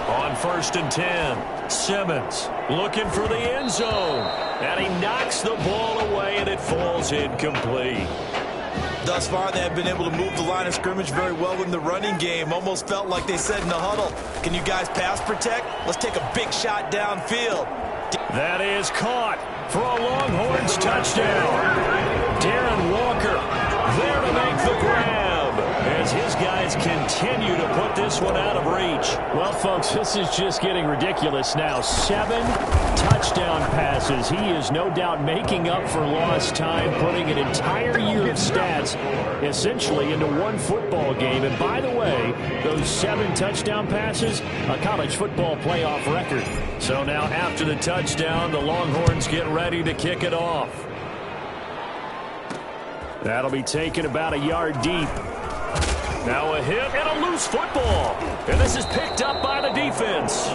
On 1st and 10, Simmons looking for the end zone. And he knocks the ball away, and it falls incomplete. Thus far, they have been able to move the line of scrimmage very well in the running game. Almost felt like they said in the huddle, can you guys pass protect? Let's take a big shot downfield. That is caught for a Longhorns touchdown. Darren Walker there to make the grab as his guys continue to put this one out of reach. Well, folks, this is just getting ridiculous now. 7 touchdown passes. He is no doubt making up for lost time, putting an entire year of stats essentially into one football game. And by the way, those 7 touchdown passes, a college football playoff record. So now after the touchdown, the Longhorns get ready to kick it off. That'll be taken about a yard deep. Now a hit and a loose football. And this is picked up by the defense.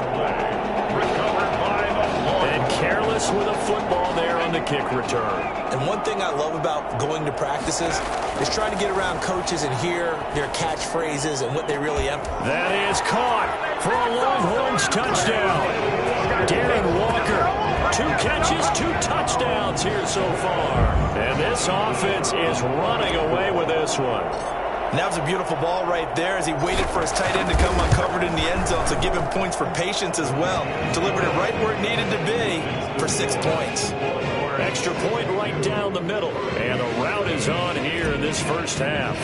And careless with a football there on the kick return. And one thing I love about going to practices is trying to get around coaches and hear their catchphrases and what they really emphasize. That is caught for a Longhorns touchdown. Darren Walker, 2 catches, 2 touchdowns here so far. And this offense is running away with this one. And that was a beautiful ball right there as he waited for his tight end to come uncovered in the end zone, so give him points for patience as well. Delivered it right where it needed to be for 6 points. Extra point right down the middle. And a rout is on here in this first half.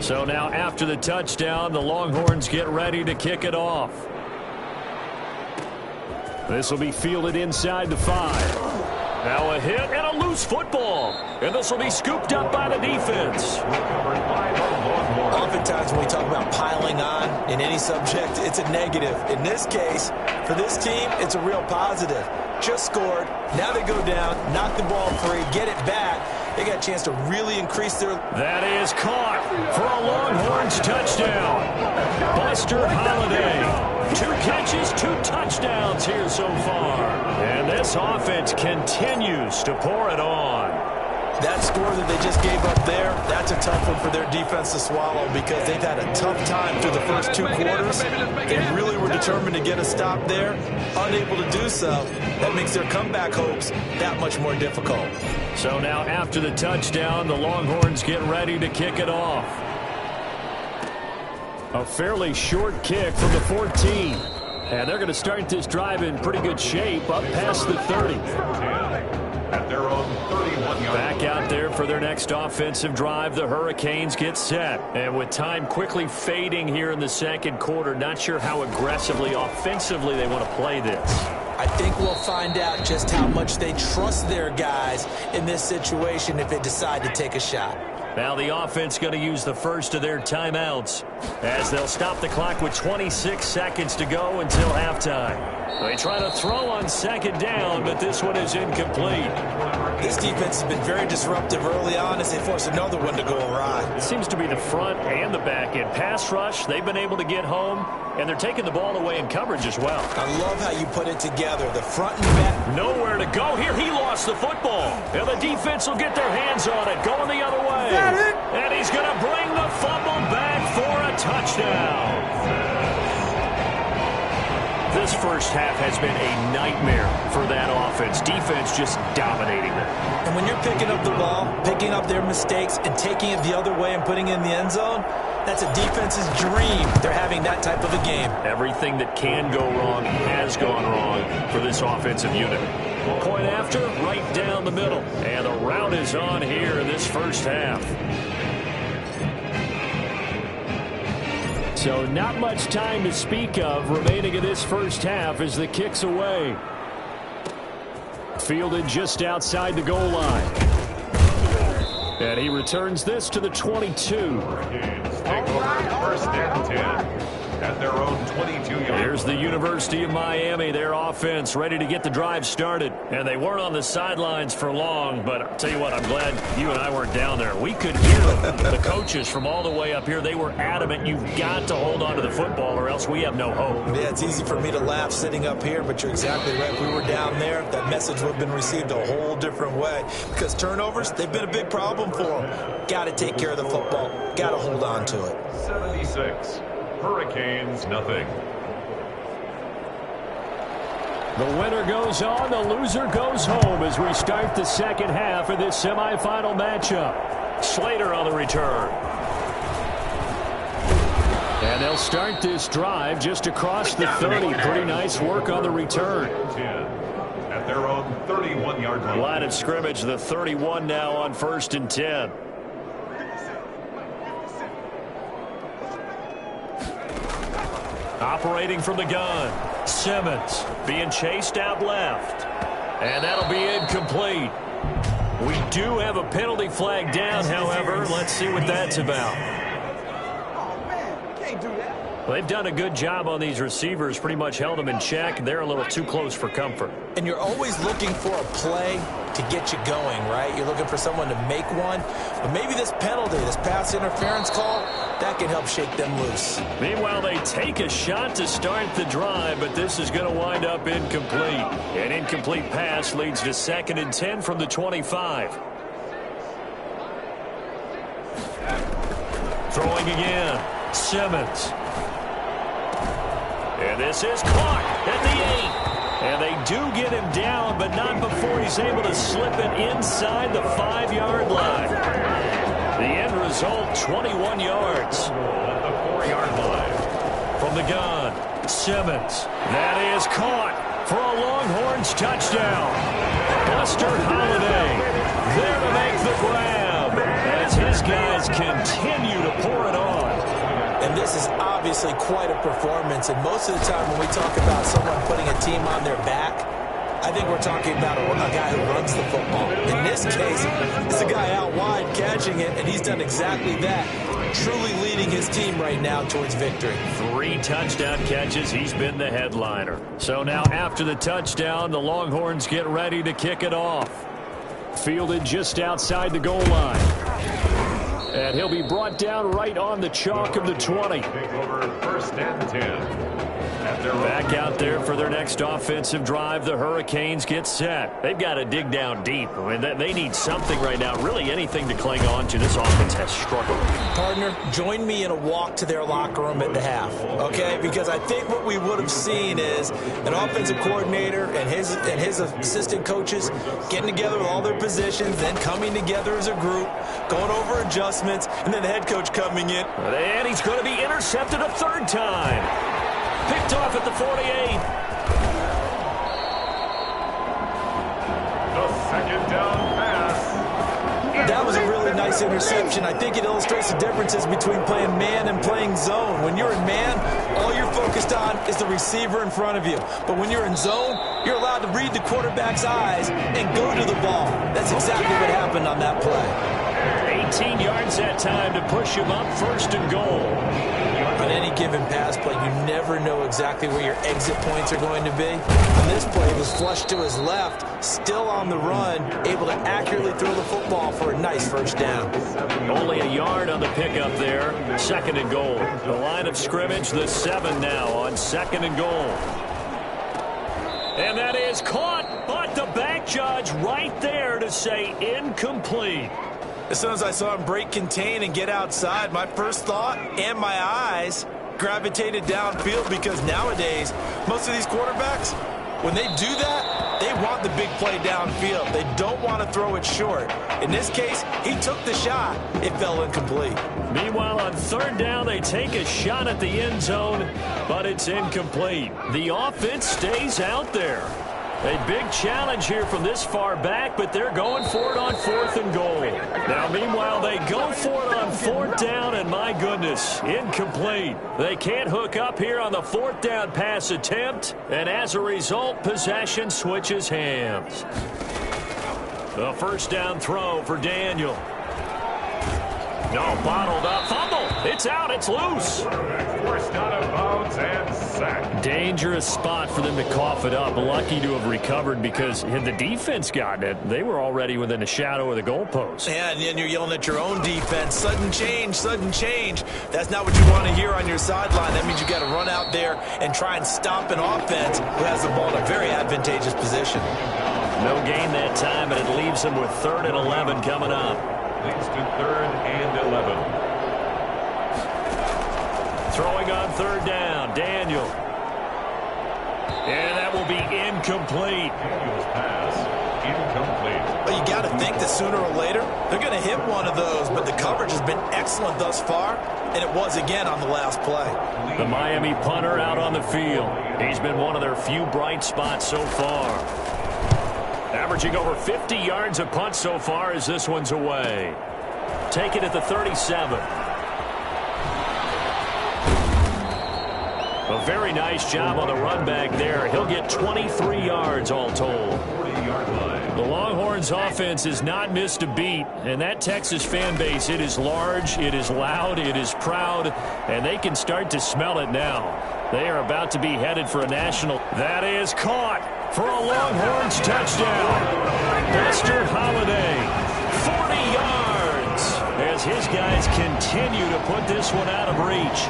So now after the touchdown, the Longhorns get ready to kick it off. This will be fielded inside the 5. Now a hit and a loose football. And this will be scooped up by the defense. Oftentimes when we talk about piling on in any subject, it's a negative. In this case, for this team, it's a real positive. Just scored. Now they go down, knock the ball free, get it back. They got a chance to really increase their... That is caught for a Longhorns touchdown. Buster Holiday. 2 catches, 2 touchdowns here so far. And this offense continues to pour it on. That score that they just gave up there, that's a tough one for their defense to swallow because they've had a tough time through the first 2 quarters. They really were determined to get a stop there, unable to do so. That makes their comeback hopes that much more difficult. So now after the touchdown, the Longhorns get ready to kick it off. A fairly short kick from the 14. And they're going to start this drive in pretty good shape up past the 30. At their own 31-yard. Back out there for their next offensive drive. The Hurricanes get set. And with time quickly fading here in the second quarter, not sure how aggressively, offensively they want to play this. I think we'll find out just how much they trust their guys in this situation if they decide to take a shot. Now the offense going to use the first of their timeouts as they'll stop the clock with 26 seconds to go until halftime. They try to throw on second down, but this one is incomplete. This defense has been very disruptive early on as they force another one to go awry. It seems to be the front and the back end. Pass rush, they've been able to get home, and they're taking the ball away in coverage as well. I love how you put it together. The front and back. Nowhere to go here. He lost the football. And the defense will get their hands on it, going the other way. And he's going to bring the fumble back for a touchdown. This first half has been a nightmare for that offense. Defense just dominating them. And when you're picking up the ball, picking up their mistakes, and taking it the other way and putting it in the end zone, that's a defense's dream. They're having that type of a game. Everything that can go wrong has gone wrong for this offensive unit. Point after, right down the middle. And the route is on here in this first half. So not much time to speak of remaining in this first half as the kick's away. Fielded just outside the goal line. And he returns this to the 22. Take over first and 10 at their own 22-yard. Here's the University of Miami, their offense ready to get the drive started. And they weren't on the sidelines for long, but I'll tell you what, I'm glad you and I weren't down there. We could hear the coaches from all the way up here. They were adamant, you've got to hold on to the football or else we have no hope. Yeah, it's easy for me to laugh sitting up here, but you're exactly right. If we were down there, that message would have been received a whole different way. Because turnovers, they've been a big problem for them. Got to take care of the football. Got to hold on to it. 76. Hurricanes, nothing. The winner goes on, the loser goes home as we start the second half of this semifinal matchup. Slater on the return. And they'll start this drive just across the 30. Pretty nice work on the return. At their own 31-yard line. Line of scrimmage, the 31 now on 1st and 10. Operating from the gun, Simmons being chased out left. And that'll be incomplete. We do have a penalty flag down, however. Let's see what that's about. Well, they've done a good job on these receivers, pretty much held them in check. They're a little too close for comfort. And you're always looking for a play to get you going, right? You're looking for someone to make one. But maybe this penalty, this pass interference call, that can help shake them loose. Meanwhile, they take a shot to start the drive, but this is going to wind up incomplete. An incomplete pass leads to 2nd and 10 from the 25. Throwing again, Simmons. And this is caught at the 8. And they do get him down, but not before he's able to slip it inside the 5-yard line. The end result, 21 yards. At the 4-yard line. From the gun, Simmons. That is caught for a Longhorns touchdown. Buster Holiday there to make the grab as his guys continue to pour it on. And this is obviously quite a performance. And most of the time when we talk about someone putting a team on their back, I think we're talking about a guy who runs the football. In this case, it's a guy out wide catching it, and he's done exactly that. Truly leading his team right now towards victory. 3 touchdown catches. He's been the headliner. So now after the touchdown, the Longhorns get ready to kick it off. Fielded just outside the goal line. And he'll be brought down right on the chalk of the 20. Take over 1st and 10. Back out there for their next offensive drive, the Hurricanes get set. They've got to dig down deep. I mean, they need something right now, really anything to cling on to. This offense has struggled. Partner, join me in a walk to their locker room at the half, okay? Because I think what we would have seen is an offensive coordinator and his assistant coaches getting together with all their positions, then coming together as a group, going over adjustments, and then the head coach coming in. And he's going to be intercepted a third time. Picked off at the 48. The second down pass. That was a really nice interception. I think it illustrates the differences between playing man and playing zone. When you're in man, all you're focused on is the receiver in front of you. But when you're in zone, you're allowed to read the quarterback's eyes and go to the ball. That's exactly what happened on that play. 18 yards that time to push him up, first and goal. On any given pass play, you never know exactly where your exit points are going to be. On this play, it was flushed to his left, still on the run, able to accurately throw the football for a nice first down. Only a yard on the pickup there, second and goal. The line of scrimmage, the 7 now on second and goal. And that is caught, but the back judge right there to say incomplete. As soon as I saw him break contain and get outside, my first thought and my eyes gravitated downfield, because nowadays, most of these quarterbacks, when they do that, they want the big play downfield. They don't want to throw it short. In this case, he took the shot. It fell incomplete. Meanwhile, on third down, they take a shot at the end zone, but it's incomplete. The offense stays out there. A big challenge here from this far back, but they're going for it on fourth and goal. Now, meanwhile, they go for it on fourth down, and my goodness, incomplete. They can't hook up here on the fourth down pass attempt, and as a result, possession switches hands. The first down throw for Daniel. No, bottled up, fumble. It's out, it's loose. Forced out of bounds and sacked. Dangerous spot for them to cough it up. Lucky to have recovered, because had the defense gotten it, they were already within a shadow of the goalpost. Yeah, and then you're yelling at your own defense. Sudden change, sudden change. That's not what you want to hear on your sideline. That means you got to run out there and try and stop an offense who has the ball in a very advantageous position. No gain that time, but it leaves them with 3rd and 11 coming up. Leads to 3rd and 11. Throwing on third down, Daniel. And that will be incomplete. Daniel's pass, incomplete. But you got to think that sooner or later, they're going to hit one of those, but the coverage has been excellent thus far, and it was again on the last play. The Miami punter out on the field. He's been one of their few bright spots so far. Averaging over 50 yards a punt so far as this one's away. Take it at the 37. A very nice job on the run back there. He'll get 23 yards all told. 40-yard line. The Longhorns offense has not missed a beat, and that Texas fan base, it is large, it is loud, it is proud, and they can start to smell it now. They are about to be headed for a national. That is caught for a Longhorns touchdown. Buster Holiday, 40 yards, as his guys continue to put this one out of reach.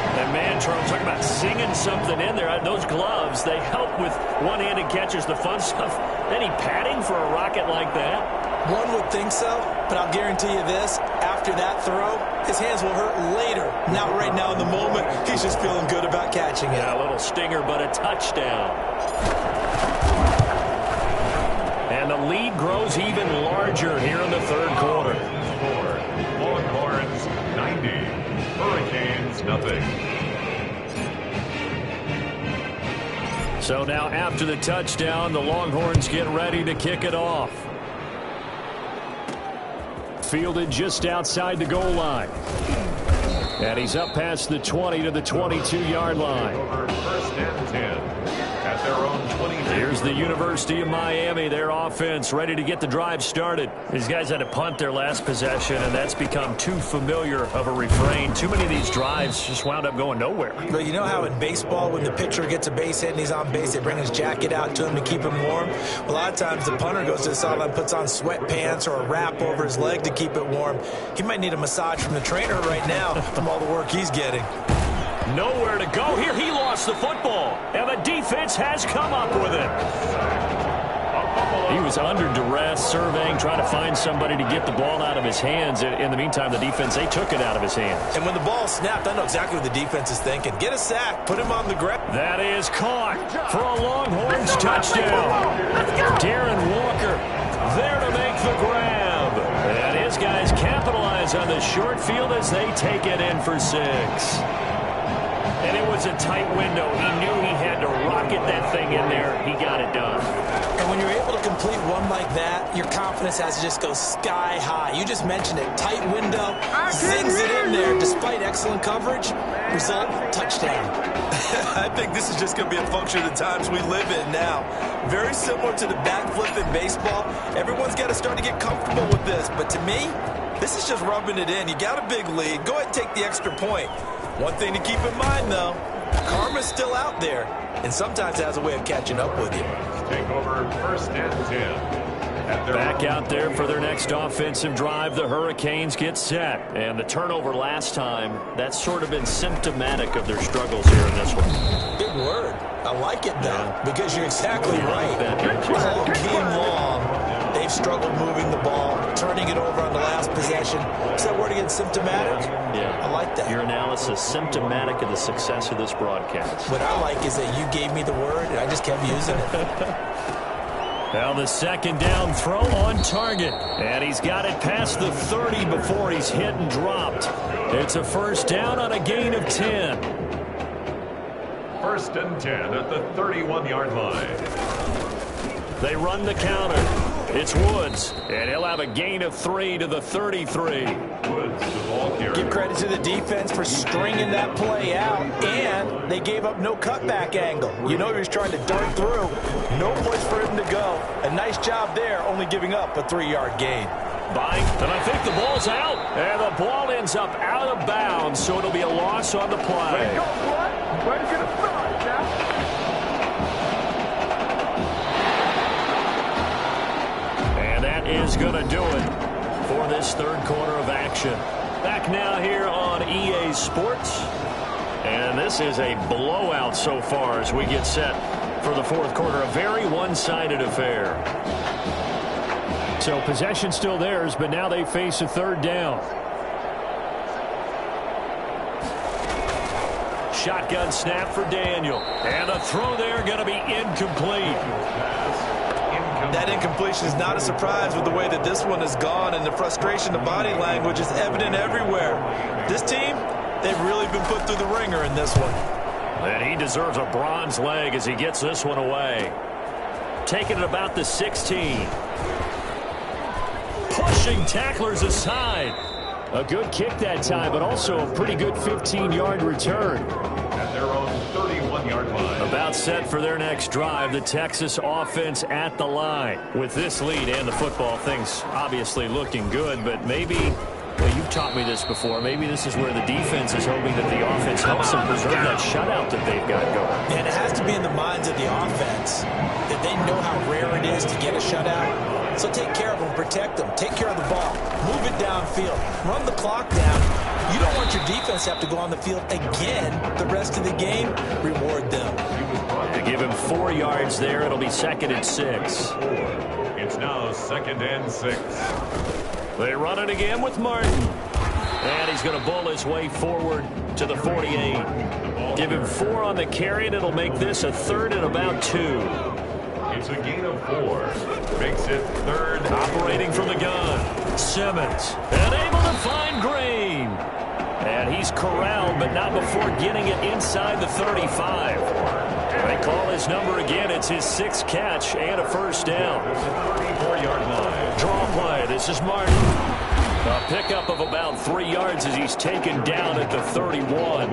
And man, Charles, talking about singing something in there. Those gloves, they help with one-handed catches, the fun stuff. Any padding for a rocket like that? One would think so, but I'll guarantee you this. After that throw, his hands will hurt later. Not right now in the moment. He's just feeling good about catching it. Yeah, a little stinger, but a touchdown. And the lead grows even larger here in the third quarter. Longhorns 90, Hurricanes nothing. So now after the touchdown, the Longhorns get ready to kick it off. Fielded just outside the goal line. And he's up past the 20 to the 22-yard line. Over 1st and 10 at their own 20. Here's the University of Miami, their offense ready to get the drive started. These guys had to punt their last possession, and that's become too familiar of a refrain. Too many of these drives just wound up going nowhere. But you know how in baseball, when the pitcher gets a base hit and he's on base, they bring his jacket out to him to keep him warm? A lot of times the punter goes to the sideline, puts on sweatpants or a wrap over his leg to keep it warm. He might need a massage from the trainer right now from all the work he's getting. Nowhere to go here. He lost the football, and the defense has come up with it. He was under duress, surveying, trying to find somebody to get the ball out of his hands. In the meantime, the defense, they took it out of his hands. And when the ball snapped, I know exactly what the defense is thinking. Get a sack. Put him on the ground. That is caught for a Longhorns touchdown. Darren Walker there to make the grab. And his guys capitalize on the short field as they take it in for 6. And it was a tight window. He knew he had to rocket that thing in there. He got it done. And when you're able to complete one like that, your confidence has to just go sky high. You just mentioned it. Tight window, zings it in there despite excellent coverage. Result, touchdown. I think this is just going to be a function of the times we live in now. Very similar to the backflip in baseball. Everyone's got to start to get comfortable with this. But to me, this is just rubbing it in. You got a big lead. Go ahead and take the extra point. One thing to keep in mind, though, karma's still out there, and sometimes has a way of catching up with you. Take over 1st and 10. Back out there for their next offensive drive. The Hurricanes get set. And the turnover last time, that's sort of been symptomatic of their struggles here in this one. Big word. I like it, though, because you're exactly right. All game long, they've struggled moving the ball, turning it over on the last possession. Is that word again, symptomatic? Yeah. I like that. Your analysis, symptomatic of the success of this broadcast. What I like is that you gave me the word, and I just kept using it. Now the second down throw on target. And he's got it past the 30 before he's hit and dropped. It's a 1st down on a gain of 10. 1st and 10 at the 31-yard line. They run the counter. It's Woods, and he'll have a gain of 3 to the 33. Woods, the ball carrier. Give credit to the defense for stringing that play out, and they gave up no cutback angle. You know he was trying to dart through. No place for him to go. A nice job there, only giving up a 3-yard gain. And I think the ball's out. And the ball ends up out of bounds, so it'll be a loss on the play. And that is going to do it for this 3rd quarter of action. Back now here on EA Sports. And this is a blowout so far as we get set for the 4th quarter. A very one-sided affair. So possession still theirs, but now they face a 3rd down. Shotgun snap for Daniel. And the throw there going to be incomplete. That incompletion is not a surprise with the way that this one has gone, and the frustration, the body language is evident everywhere. This team, they've really been put through the ringer in this one. And he deserves a bronze leg as he gets this one away. Taking it about the 16. Pushing tacklers aside. A good kick that time, but also a pretty good 15-yard return. At their own 31-yard line. About set for their next drive. The Texas offense at the line. With this lead and the football, things obviously looking good, but maybe, well, you've taught me this before, maybe this is where the defense is hoping that the offense helps them preserve that shutout that they've got going. And it has to be in the minds of the offense that they know how rare it is to get a shutout. So take care of them, protect them, take care of the ball, move it downfield, run the clock down. You don't want your defense to have to go on the field again the rest of the game. Reward them. To give him 4 yards there, it'll be 2nd and 6. It's now 2nd and 6. They run it again with Martin. And he's going to bull his way forward to the 48. Give him 4 on the carry, and it'll make this a 3rd and about 2. It's a gain of 4. Makes it 3rd. Operating from the gun. Simmons. And able to find Green. And he's corralled, but not before getting it inside the 35. They call his number again. It's his 6th catch and a 1st down. 34-yard line. Draw play. This is Martin. A pickup of about 3 yards as he's taken down at the 31.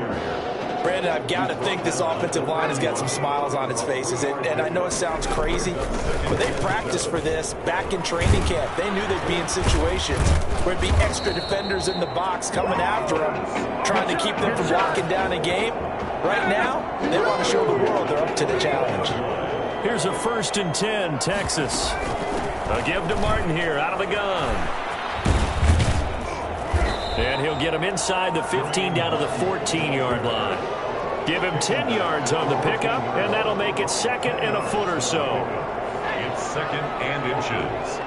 Brandon, I've got to think this offensive line has got some smiles on its faces. And I know it sounds crazy, but they practiced for this back in training camp. They knew they'd be in situations where there'd be extra defenders in the box coming after them, trying to keep them from locking down a game. Right now, they want to show the world they're up to the challenge. Here's a 1st and 10, Texas. A give to Martin here out of the gun. And he'll get him inside the 15 down to the 14-yard line. Give him 10 yards on the pickup, and that'll make it 2nd and a foot or so. It's 2nd and inches.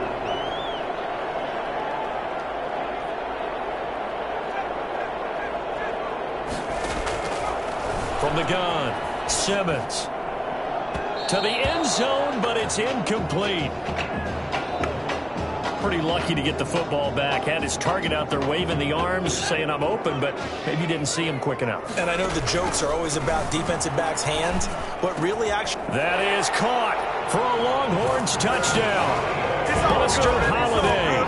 From the gun, Simmons. To the end zone, but it's incomplete. Pretty lucky to get the football back. Had his target out there waving the arms, saying I'm open, but maybe didn't see him quick enough. And I know the jokes are always about defensive backs' hands, but really actually... That is caught for a Longhorns touchdown. Buster Holiday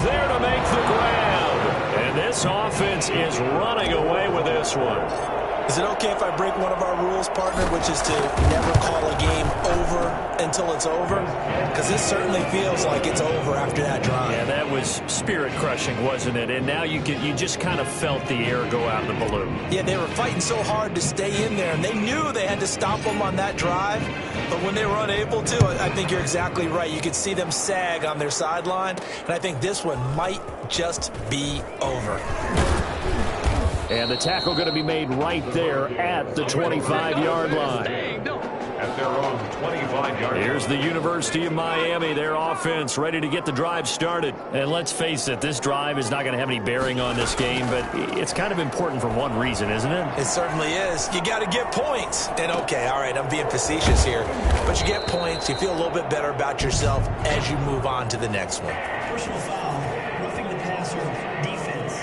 there to make the grab. And this offense is running away with this one. Is it okay if I break one of our rules, partner, which is to never call a game over until it's over? Because this certainly feels like it's over after that drive. Yeah, that was spirit-crushing, wasn't it? And now you just kind of felt the air go out of the balloon. Yeah, they were fighting so hard to stay in there, and they knew they had to stop them on that drive. But when they were unable to, I think you're exactly right. You could see them sag on their sideline, and I think this one might just be over. And the tackle going to be made right there at the 25-yard line. At their own 25-yard line. Here's the University of Miami, their offense ready to get the drive started. And let's face it, this drive is not going to have any bearing on this game, but it's kind of important for one reason, isn't it? It certainly is. You got to get points. And okay, all right, I'm being facetious here, but you get points, you feel a little bit better about yourself as you move on to the next one. Personal foul, roughing the passer, defense.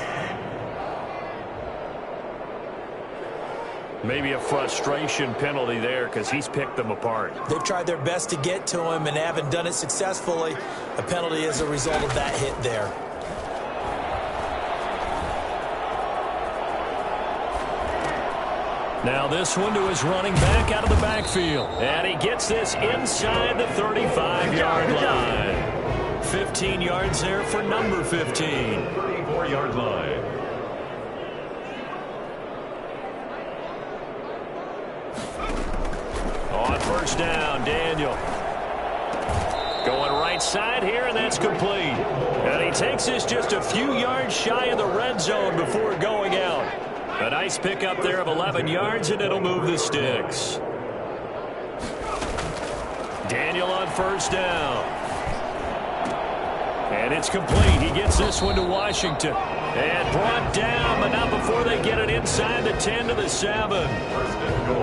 Maybe a frustration penalty there because he's picked them apart. They've tried their best to get to him and haven't done it successfully. A penalty is a result of that hit there. Now this one to his running back out of the backfield. And he gets this inside the 35-yard line. 15 yards there for number 15. 34-yard line. On first down, Daniel. Going right side here, and that's complete. And he takes this just a few yards shy of the red zone before going out. A nice pickup there of 11 yards, and it'll move the sticks. Daniel on first down. And it's complete. He gets this one to Washington. And brought down, but not before they get it inside the 10 to the 7.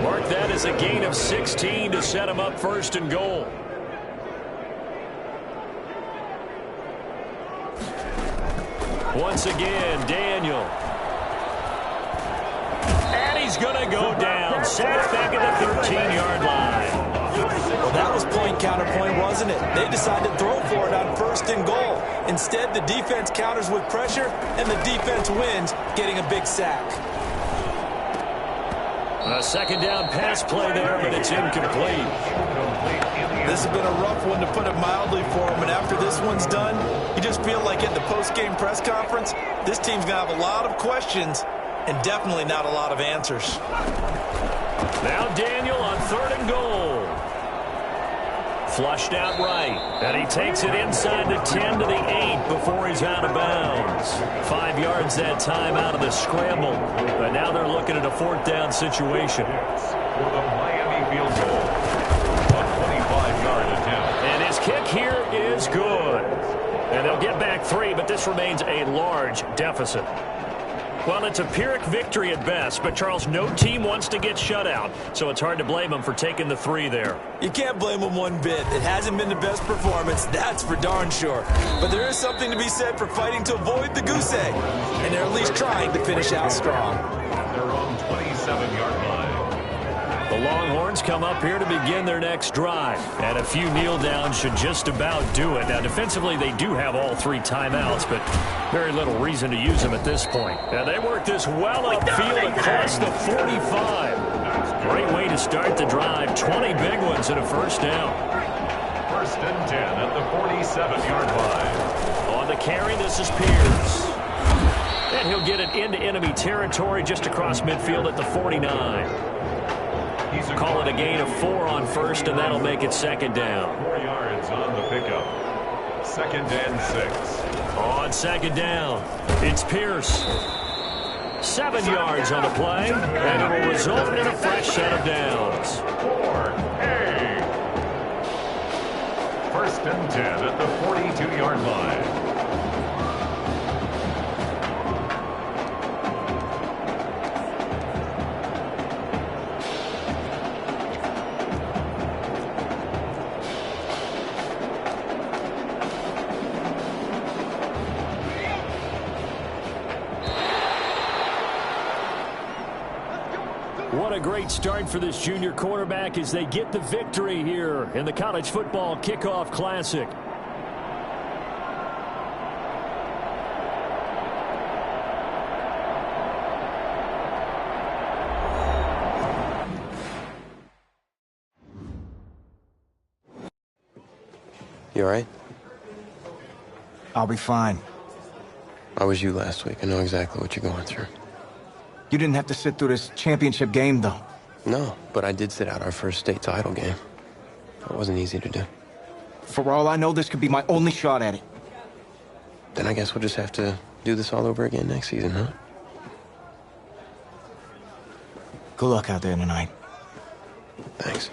Mark that as a gain of 16 to set him up 1st and goal. Once again, Daniel. And he's going to go down. Sacked back at the 13-yard line. Well, that was point counterpoint, wasn't it? They decided to throw for it on 1st and goal. Instead, the defense counters with pressure, and the defense wins, getting a big sack. A 2nd down pass play there, but it's incomplete. This has been a rough one, to put it mildly, for them. And after this one's done, you just feel like at the post-game press conference, this team's going to have a lot of questions and definitely not a lot of answers. Now Daniel on 3rd and goal. Flushed out right. And he takes it inside the 10 to the 8 before he's out of bounds. 5 yards that time out of the scramble. But now they're looking at a 4th down situation. For the Miami field goal. A 25-yard attempt. And his kick here is good. And they'll get back 3, but this remains a large deficit. Well, it's a Pyrrhic victory at best, but, Charles, no team wants to get shut out, so it's hard to blame them for taking the 3 there. You can't blame them one bit. It hasn't been the best performance, that's for darn sure. But there is something to be said for fighting to avoid the goose egg, and they're at least trying to finish out strong. Their own 27-yard line. The Longhorns come up here to begin their next drive, and a few kneel downs should just about do it. Now, defensively, they do have all 3 timeouts, but very little reason to use them at this point. Now, they work this well upfield across the 45. Great way to start the drive. 20 big ones and a 1st down. 1st and 10 at the 47-yard line. On the carry, this is Pierce. And he'll get it into enemy territory just across midfield at the 49. Call it a gain of 4 on 1st, and that'll make it 2nd down. 4 yards on the pickup. 2nd and 6. On 2nd down, it's Pierce. 7 yards on the play, and it will result in a fresh set of downs. 4-8. First and 10 at the 42-yard line. What a great start for this junior quarterback as they get the victory here in the College Football Kickoff Classic. You all right? I'll be fine. I was you last week. I know exactly what you're going through. You didn't have to sit through this championship game, though. No, but I did sit out our first state title game. It wasn't easy to do. For all I know, this could be my only shot at it. Then I guess we'll just have to do this all over again next season, huh? Good luck out there tonight. Thanks.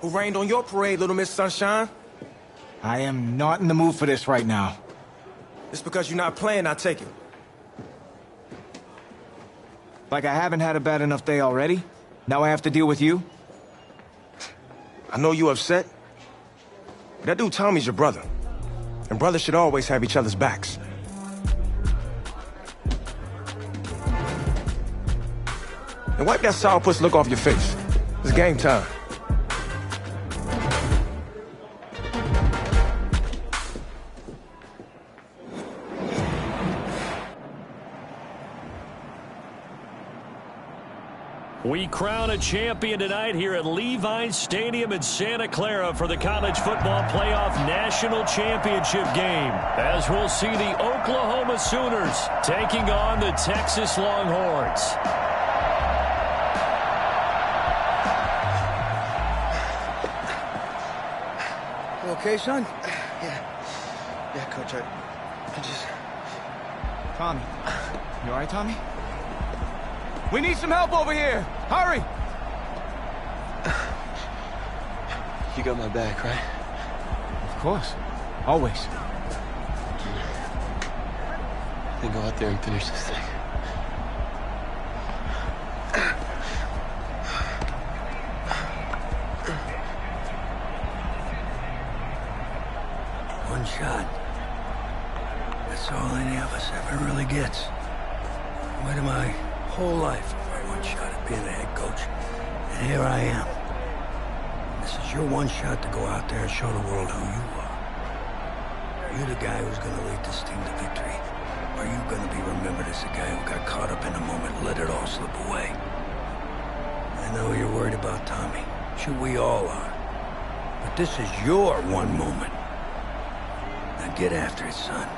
Who rained on your parade, Little Miss Sunshine? I am not in the mood for this right now. It's because you're not playing, I take it. Like I haven't had a bad enough day already? Now I have to deal with you? I know you upset. But that dude Tommy's your brother. And brothers should always have each other's backs. And wipe that sourpuss look off your face. It's game time. We crown a champion tonight here at Levi's Stadium in Santa Clara for the College Football Playoff National Championship game, as we'll see the Oklahoma Sooners taking on the Texas Longhorns. You okay, son? Yeah, Coach, I just... Tommy. You all right, Tommy? We need some help over here! Hurry! You got my back, right? Of course. Always. Then go out there and finish this thing. One shot. That's all any of us ever really gets. Wait a my whole life for one shot at being a head coach. And here I am. This is your one shot to go out there and show the world who you are. Are you the guy who's going to lead this team to victory? Or are you going to be remembered as the guy who got caught up in the moment and let it all slip away? I know you're worried about Tommy. Sure, we all are. But this is your one moment. Now get after it, son.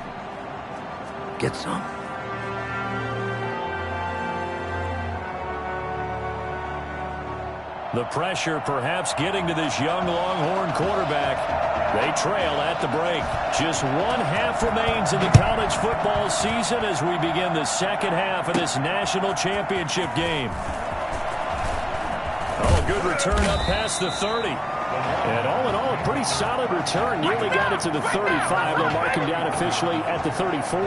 Get some. The pressure perhaps getting to this young Longhorn quarterback. They trail at the break. Just one half remains in the college football season as we begin the second half of this national championship game. Oh, good return up past the 30. And all in all, a pretty solid return. Nearly got it to the 35. They'll mark him down officially at the 34.